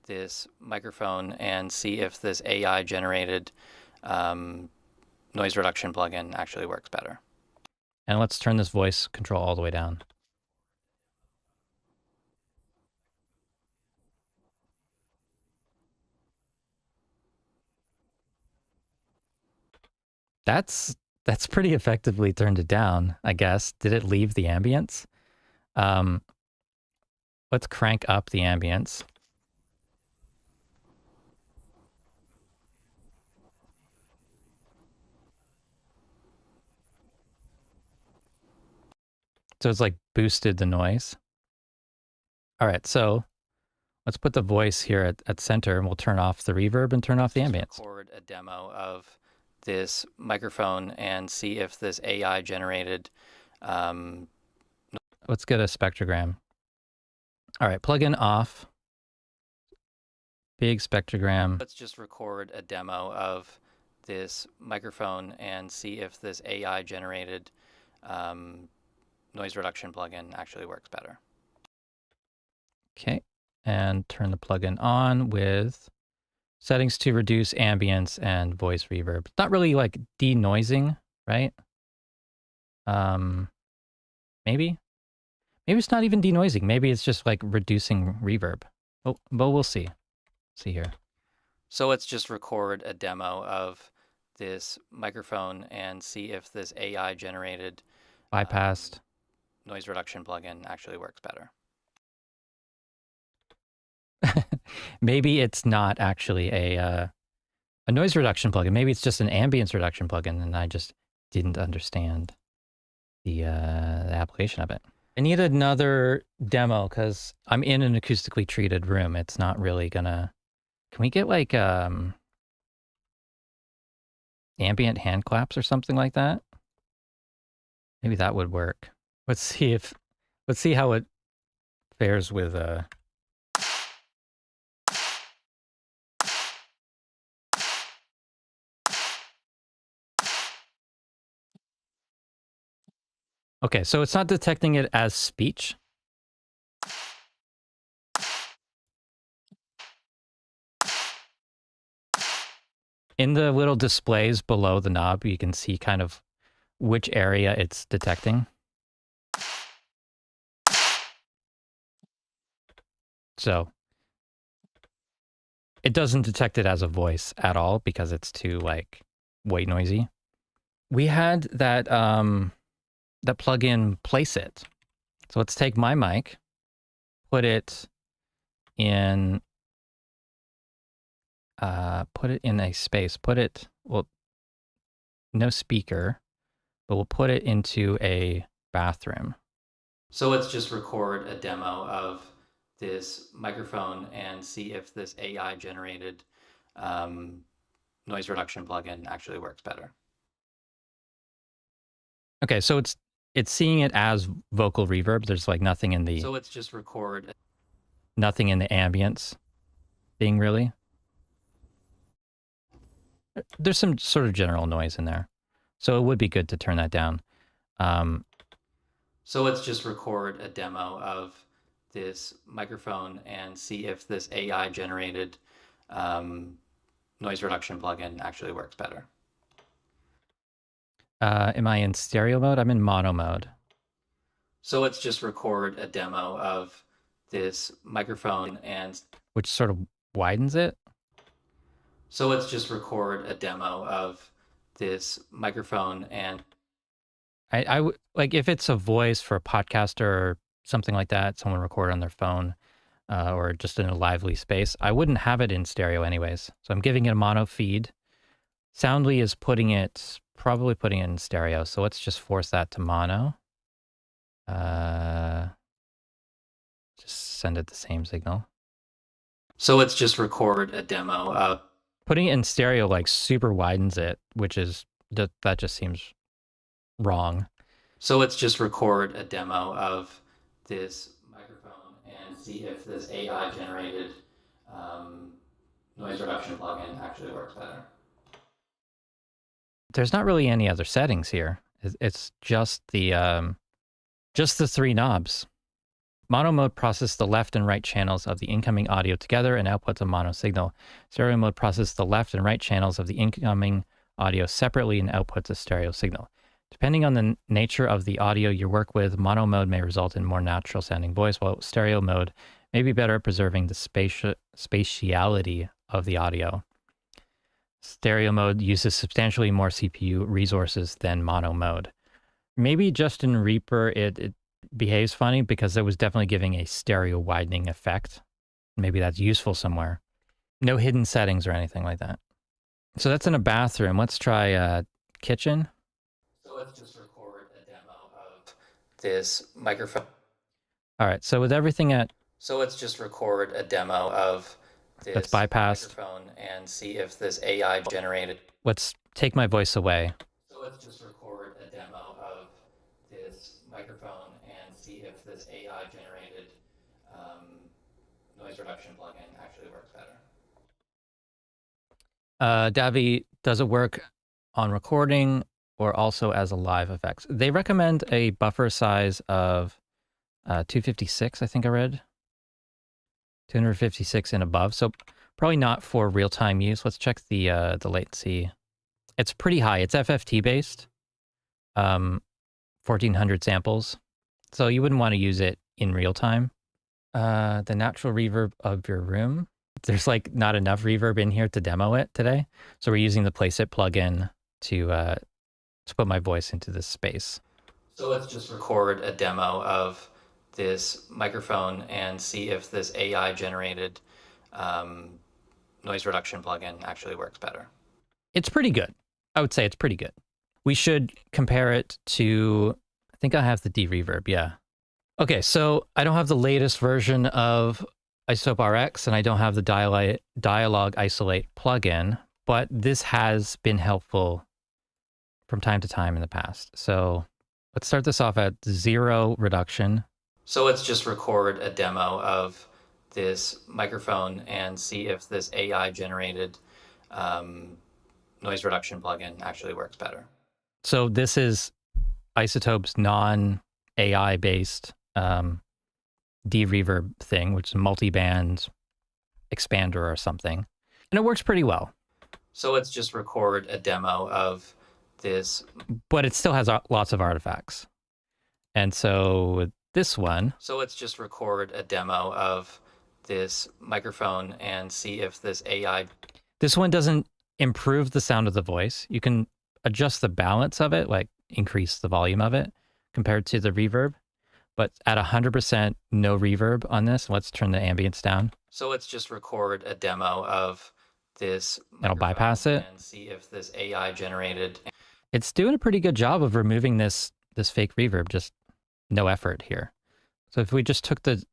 this microphone and see if this AI generated noise reduction plugin actually works better. And let's turn this voice control all the way down. That's pretty effectively turned it down, I guess. Did it leave the ambience? Let's crank up the ambience. So it's like boosted the noise. All right, so let's put the voice here at center and we'll turn off the reverb and turn off the ambience. Record a demo of this microphone and see if this AI generated. Let's get a spectrogram. All right, plugin off. Big spectrogram. Let's just record a demo of this microphone and see if this AI generated noise reduction plugin actually works better. Okay, and turn the plugin on with settings to reduce ambience and voice reverb. Not really like denoising, right? Maybe it's not even denoising. Maybe it's just like reducing reverb. Oh, but we'll see. See here. So let's just record a demo of this microphone and see if this AI generated bypassed noise reduction plugin actually works better. Maybe it's not actually a noise reduction plugin. Maybe it's just an ambience reduction plugin, and I just didn't understand the application of it. I need another demo because I'm in an acoustically treated room. It's not really gonna... Can we get like ambient hand claps or something like that? Maybe that would work. Let's see how it fares with Okay, so it's not detecting it as speech. In the little displays below the knob, you can see kind of which area it's detecting. So it doesn't detect it as a voice at all because it's too like white noisy. We had that that plugin Placeit. So let's take my mic, put it in a space, well, no speaker, but we'll put it into a bathroom. So let's just record a demo of this microphone and see if this AI generated noise reduction plugin actually works better. Okay, so it's seeing it as vocal reverb. There's like nothing in the... So let's just record... Nothing in the ambience thing, really. There's some sort of general noise in there. So it would be good to turn that down. So let's just record a demo of this microphone and see if this AI generated noise reduction plugin actually works better. Am I in stereo mode? I'm in mono mode. So let's just record a demo of this microphone and... Which sort of widens it. So let's just record a demo of this microphone and... I would like if it's a voice for a podcaster or something like that, someone record on their phone or just in a lively space, I wouldn't have it in stereo anyways. So I'm giving it a mono feed. Soundly is probably putting it in stereo. So let's just force that to mono. Just send it the same signal. So let's just record a demo of... Putting it in stereo like super widens it, which is, that just seems wrong. So let's just record a demo of this microphone and see if this AI generated noise reduction plugin actually works better. There's not really any other settings here. It's just the three knobs. Mono mode processes the left and right channels of the incoming audio together and outputs a mono signal. Stereo mode processes the left and right channels of the incoming audio separately and outputs a stereo signal. Depending on the nature of the audio you work with, mono mode may result in more natural sounding voice, while stereo mode may be better at preserving the spatiality of the audio. Stereo mode uses substantially more CPU resources than mono mode. Maybe just in Reaper it behaves funny because it was definitely giving a stereo widening effect. Maybe that's useful somewhere. No hidden settings or anything like that. So that's in a bathroom. Let's try kitchen. So let's just record a demo of this microphone. All right, so with everything at... So let's just record a demo of this that's bypassed microphone and see if this AI generated... Let's take my voice away. So let's just record a demo of this microphone and see if this AI generated noise reduction plugin actually works better. Davi, does it work on recording or also as a live effects? They recommend a buffer size of 256, I think I read. 256 and above, so probably not for real-time use. Let's check the latency. It's pretty high. It's FFT based, 1400 samples, so you wouldn't want to use it in real time. The natural reverb of your room. There's like not enough reverb in here to demo it today, so we're using the Placeit plugin to put my voice into this space. So let's just record a demo of this microphone and see if this AI generated noise reduction plugin actually works better. It's pretty good. I would say it's pretty good. We should compare it to, I think I have the de-reverb, yeah. Okay, so I don't have the latest version of Isotope RX, and I don't have the Dialogue Isolate plugin, but this has been helpful from time to time in the past. So let's start this off at 0 reduction. So let's just record a demo of this microphone and see if this AI generated noise reduction plugin actually works better. So this is Isotope's non-AI based de-reverb thing, which is a multi-band expander or something. And it works pretty well. So let's just record a demo of this. But it still has lots of artifacts. And so with this one. So let's just record a demo of this microphone and see if this AI. This one doesn't improve the sound of the voice. You can adjust the balance of it, like increase the volume of it compared to the reverb. But at 100% no reverb on this, let's turn the ambience down. So let's just record a demo of this. I'll bypass it and see if this AI generated. It's doing a pretty good job of removing this fake reverb, just no effort here. So if we just took the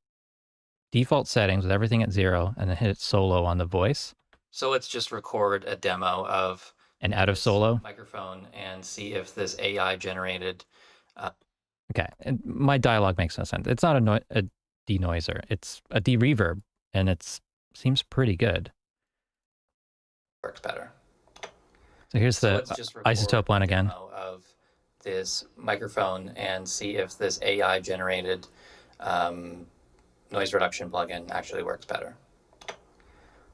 default settings with everything at 0 and then hit solo on the voice. So let's just record a demo of an out of solo microphone and see if this AI generated. Okay, and my dialogue makes no sense. It's not a denoiser. It's a de-reverb, and it seems pretty good. Works better. So here's the Isotope one again. Of this microphone and see if this AI generated noise reduction plugin actually works better.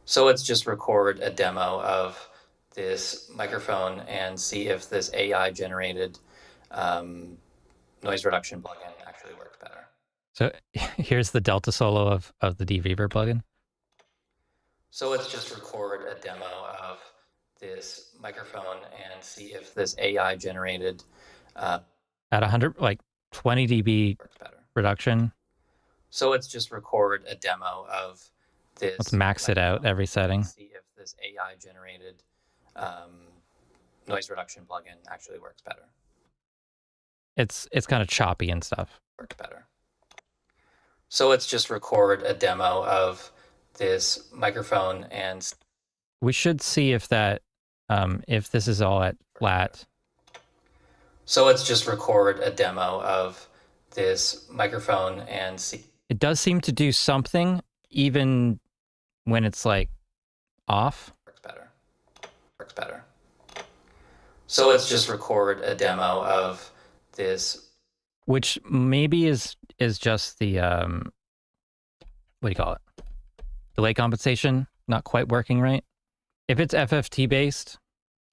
So let's just record a demo of this microphone and see if this AI generated noise reduction plugin actually works better. So here's the Delta solo of the de-reverb plugin. So let's just record a demo of this microphone and see if this AI generated at 100, like 20 dB reduction. So let's just record a demo of this. Let's max it out every setting. See if this AI generated noise reduction plugin actually works better. It's kind of choppy and stuff. Works better. So let's just record a demo of this microphone and we should see if that if this is all at flat. So let's just record a demo of this microphone and see. It does seem to do something even when it's like off. Works better. Works better. So let's just record a demo of this, which maybe is just the what do you call it? Delay compensation not quite working right. If it's FFT based,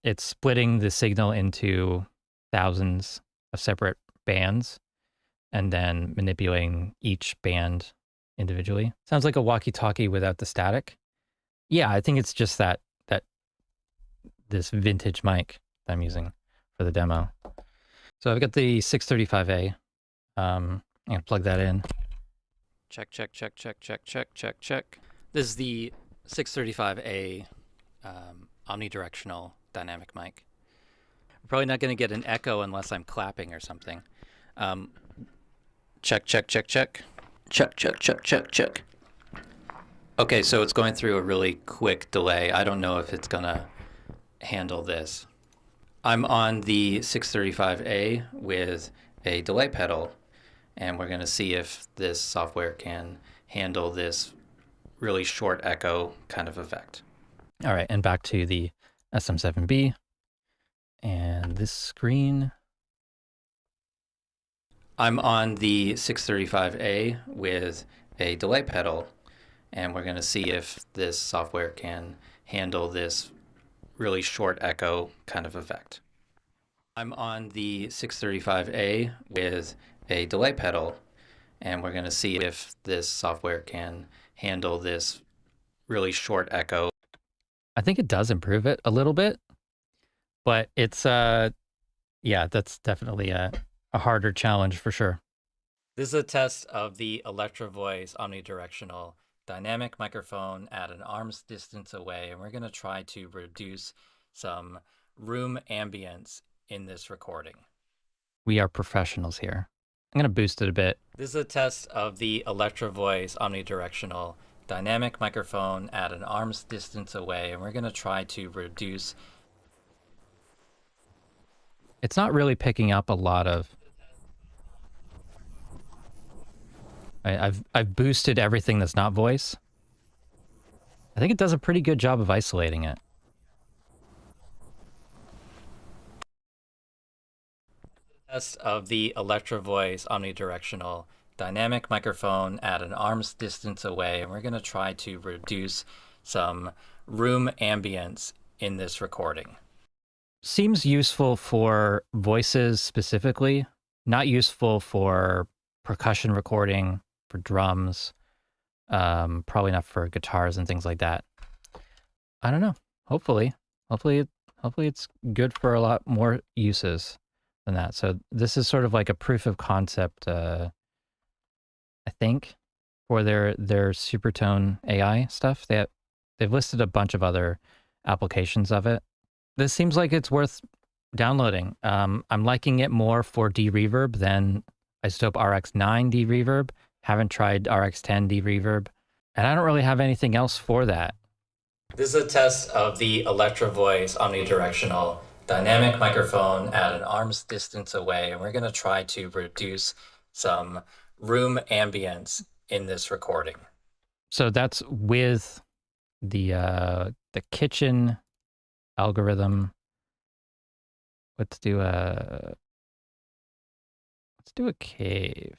it's splitting the signal into thousands of separate bands and then manipulating each band individually. Sounds like a walkie-talkie without the static. Yeah, I think it's just that this vintage mic that I'm using for the demo. So I've got the 635A. I'm gonna plug that in. Check, check, check, check, check, check, check, check. This is the 635A omnidirectional dynamic mic. I'm probably not gonna get an echo unless I'm clapping or something. Check, check, check, check. Check, check, check, check, check. Okay, so it's going through a really quick delay. I don't know if it's gonna handle this. I'm on the 635A with a delay pedal, and we're gonna see if this software can handle this really short echo kind of effect. All right, and back to the SM7B and this screen. I'm on the 635A with a delay pedal, and we're gonna see if this software can handle this really short echo kind of effect. I'm on the 635A with a delay pedal, and we're gonna see if this software can handle this really short echo. I think it does improve it a little bit, but it's yeah, that's definitely a harder challenge for sure. This is a test of the Electro Voice omnidirectional dynamic microphone at an arm's distance away, and we're going to try to reduce some room ambience in this recording. We are professionals here. I'm going to boost it a bit. This is a test of the Electro Voice omnidirectional dynamic microphone at an arm's distance away, and we're going to try to reduce. It's not really picking up a lot of. I've boosted everything that's not voice. I think it does a pretty good job of isolating it. Test of the Electro Voice omnidirectional dynamic microphone at an arm's distance away, and we're going to try to reduce some room ambience in this recording. Seems useful for voices specifically, not useful for percussion recording, for drums, probably not for guitars and things like that. I don't know. Hopefully it's good for a lot more uses than that. So this is sort of like a proof of concept, I think, for their Supertone AI stuff. They've listed a bunch of other applications of it. This seems like it's worth downloading. I'm liking it more for de-reverb than Isotope RX9 de-reverb. Haven't tried RX10 de-reverb, and I don't really have anything else for that. This is a test of the Electro Voice omnidirectional dynamic microphone at an arm's distance away, and we're going to try to reduce some room ambience in this recording. So that's with the kitchen algorithm. Let's do a cave.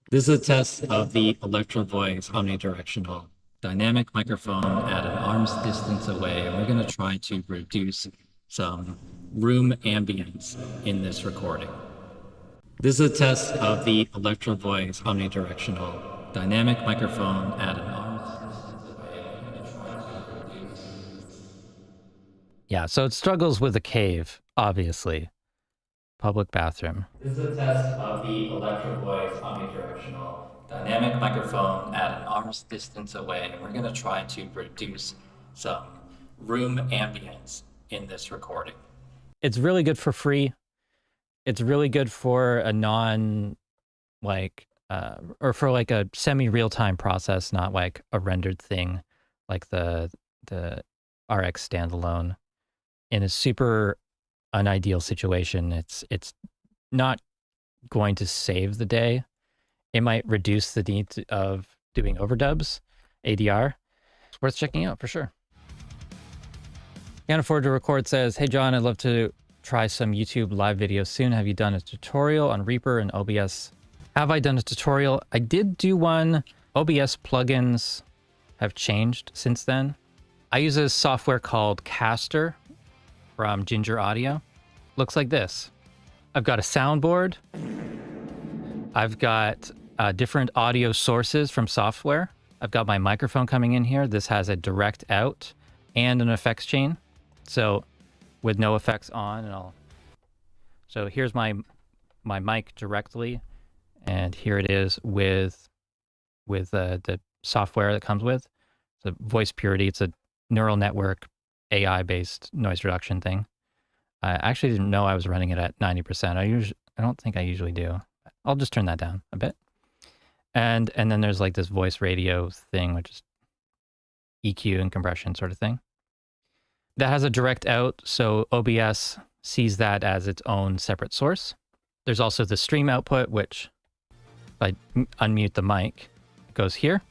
This is a test of the Electro Voice omnidirectional dynamic microphone at an arm's distance away, and we're going to try to reduce some room ambience in this recording. This is a test of the Electro Voice omnidirectional dynamic microphone at an arm's distance away, and we're going to try to reduce. Yeah, so it struggles with a cave, obviously. Public bathroom. This is a test of the Electro Voice omnidirectional dynamic microphone at an arm's distance away, and we're going to try to reduce some room ambience in this recording. It's really good for free. It's really good for a or for like a semi-real-time process, not like a rendered thing like the RX standalone. In a super unideal situation, it's not going to save the day. It might reduce the need of doing overdubs, ADR. It's worth checking out for sure. Can't afford to record says, hey John, I'd love to try some YouTube live videos soon. Have you done a tutorial on Reaper and OBS? Have I done a tutorial? I did do one. OBS plugins have changed since then. I use a software called Caster from Ginger Audio. Looks like this. I've got a soundboard. I've got different audio sources from software. I've got my microphone coming in here. This has a direct out and an effects chain. So with no effects on and all. So here's my mic directly, and here it is with the software that comes with. It's a voice purity. It's a neural network AI-based noise reduction thing. I actually didn't know I was running it at 90%. I don't think I usually do. I'll just turn that down a bit. And then there's like this voice radio thing, which is EQ and compression sort of thing. That has a direct out, so OBS sees that as its own separate source. There's also the stream output, which if I unmute the mic, it goes here.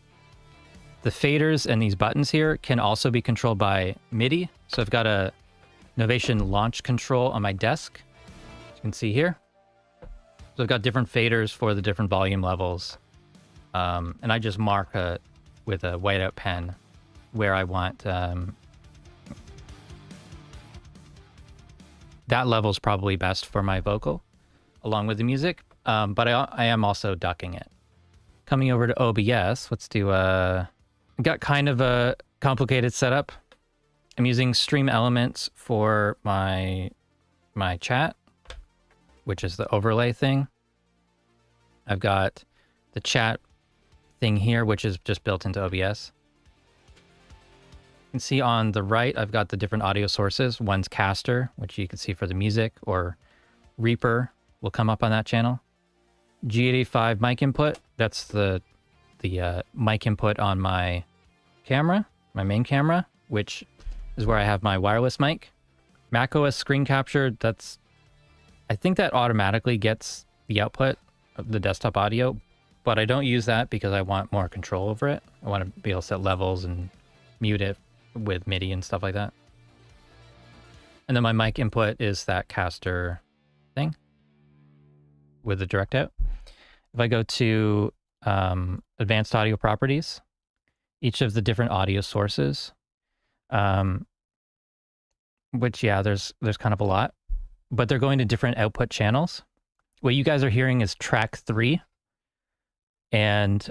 The faders and these buttons here can also be controlled by MIDI. So I've got a Novation launch control on my desk, as you can see here. So I've got different faders for the different volume levels. And I just mark with a whiteout pen where I want that level is probably best for my vocal along with the music. But I am also ducking it. Coming over to OBS, let's do got kind of a complicated setup. I'm using Stream Elements for my chat, which is the overlay thing. I've got the chat thing here, which is just built into OBS. You can see on the right, I've got the different audio sources. One's Caster, which you can see for the music, or Reaper, will come up on that channel. G85 mic input, that's the mic input on my camera, my main camera, which is where I have my wireless mic. macOS screen capture, I think that automatically gets the output of the desktop audio, but I don't use that because I want more control over it. I want to be able to set levels and mute it with MIDI and stuff like that. And then my mic input is that caster thing with the direct out. If I go to advanced audio properties, each of the different audio sources, which, yeah, there's kind of a lot, but they're going to different output channels. What you guys are hearing is track 3, and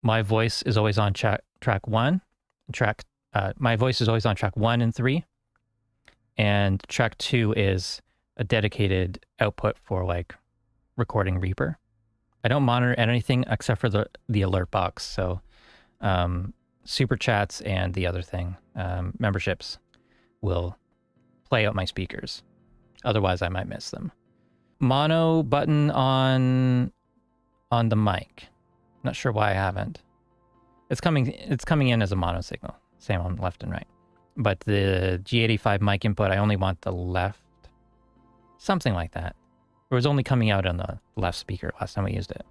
my voice is always on track 1. My voice is always on track 1 and 3, and track 2 is a dedicated output for like recording Reaper. I don't monitor anything except for the alert box. So super chats and the other thing, memberships, will play out my speakers. Otherwise, I might miss them. Mono button on the mic. Not sure why I haven't. It's coming in as a mono signal. Same on left and right. But the G85 mic input, I only want the left. Something like that. It was only coming out on the left speaker last time we used it.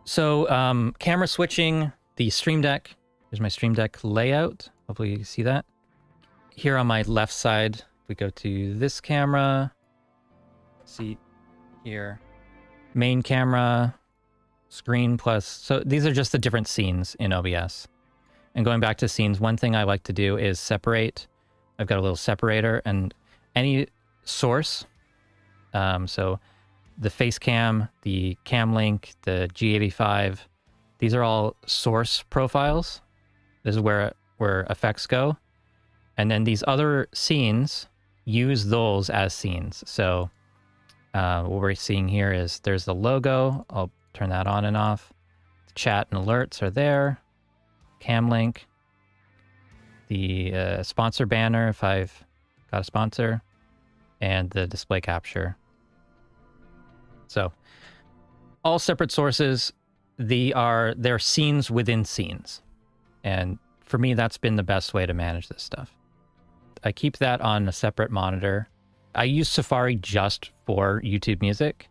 So camera switching, the Stream Deck. Here's my Stream Deck layout. Hopefully you can see that. Here on my left side, we go to this camera. See here. Main camera, screen plus. So these are just the different scenes in OBS. And going back to scenes, one thing I like to do is separate. I've got a little separator, and any source. So the face cam, the cam link, the G85, these are all source profiles. This is where effects go. And then these other scenes use those as scenes. So what we're seeing here is there's the logo. I'll turn that on and off. Chat and alerts are there. Cam link. The sponsor banner, if I've got a sponsor. And the display capture. So all separate sources. They're scenes within scenes. And for me, that's been the best way to manage this stuff. I keep that on a separate monitor. I use Safari just for YouTube music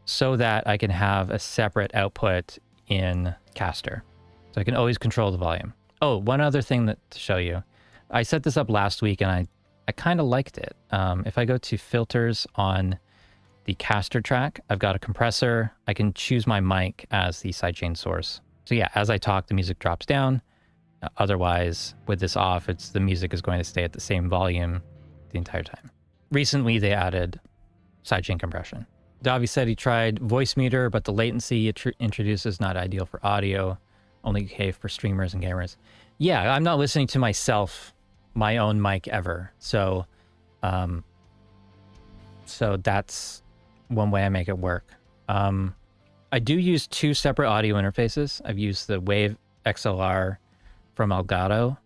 so that I can have a separate output in Caster. So I can always control the volume. Oh, one other thing to show you. I set this up last week and I kind of liked it. If I go to filters on the Caster track, I've got a compressor. I can choose my mic as the sidechain source. So yeah, as I talk, the music drops down. Otherwise, with this off, the music is going to stay at the same volume the entire time. Recently, they added sidechain compression. Davi said he tried voice meter, but the latency it introduces not ideal for audio, only okay for streamers and gamers. Yeah, I'm not listening to myself, my own mic ever. So, so that's one way I make it work. I do use 2 separate audio interfaces. I've used the Wave XLR from Elgato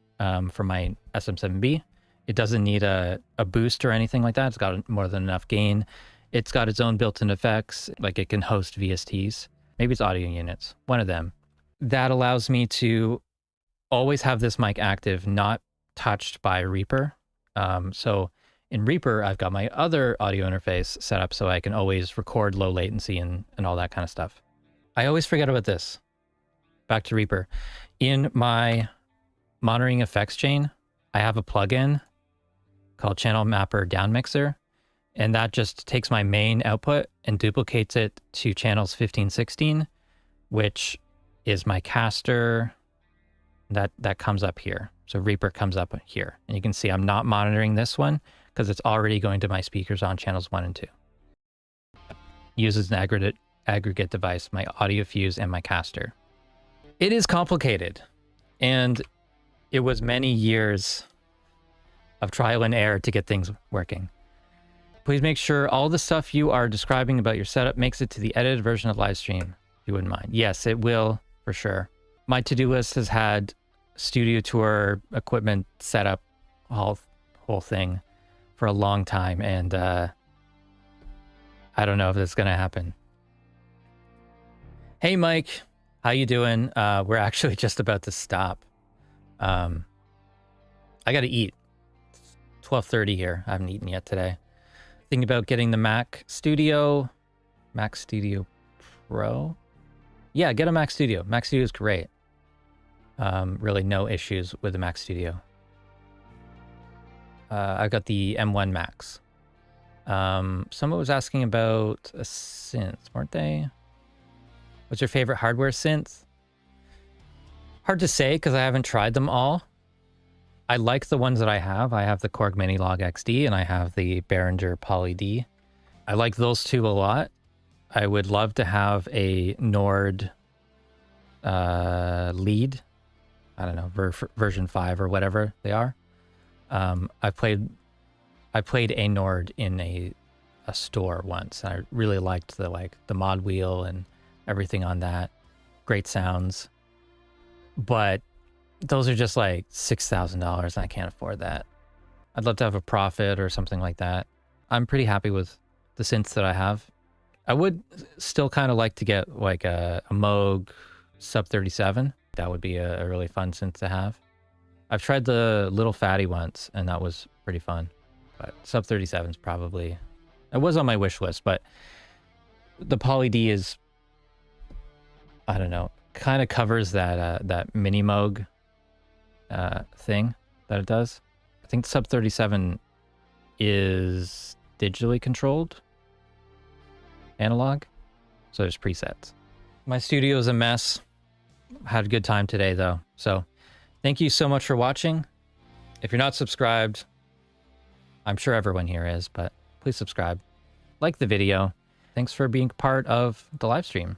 for my SM7B. It doesn't need a boost or anything like that. It's got more than enough gain. It's got its own built-in effects, like it can host VSTs. Maybe it's audio units, one of them. That allows me to always have this mic active, not touched by Reaper. So in Reaper, I've got my other audio interface set up so I can always record low latency and all that kind of stuff. I always forget about this. Back to Reaper. In my monitoring effects chain, I have a plugin called Channel Mapper Down Mixer, and that just takes my main output and duplicates it to channels 15, 16, which is my caster. That comes up here. So Reaper comes up here. And you can see I'm not monitoring this one because it's already going to my speakers on channels 1 and 2. Uses an aggregate device, my audio fuse and my caster. It is complicated, and it was many years of trial and error to get things working. Please make sure all the stuff you are describing about your setup makes it to the edited version of Livestream, if you wouldn't mind. Yes, it will, for sure. My to-do list has had studio tour equipment set up, whole thing, for a long time, and I don't know if it's going to happen. Hey, Mike. How you doing? We're actually just about to stop. I got to eat. It's 12:30 here. I haven't eaten yet today. Thinking about getting the Mac Studio Pro. Yeah, get a Mac Studio. Mac Studio is great. Really no issues with the Mac Studio. I've got the M1 Max. Someone was asking about a synth, weren't they? What's your favorite hardware synth? Hard to say because I haven't tried them all. I like the ones that I have. I have the Korg Minilog XD and I have the Behringer Poly D. I like those two a lot. I would love to have a Nord lead. I don't know, version 5 or whatever they are. I played a Nord in a store once. I really liked the mod wheel and everything on that. Great sounds. But those are just like $6,000 and I can't afford that. I'd love to have a Profit or something like that. I'm pretty happy with the synths that I have. I would still kind of like to get like a Moog Sub 37. That would be a really fun synth to have. I've tried the Little Fatty once and that was pretty fun. But Sub 37 is probably... It was on my wish list, but the Poly D is... I don't know. Kind of covers that mini Moog thing that it does. I think Sub 37 is digitally controlled analog, so there's presets. My studio is a mess. Had a good time today though, so thank you so much for watching. If you're not subscribed, I'm sure everyone here is, but please subscribe, like the video. Thanks for being part of the live stream.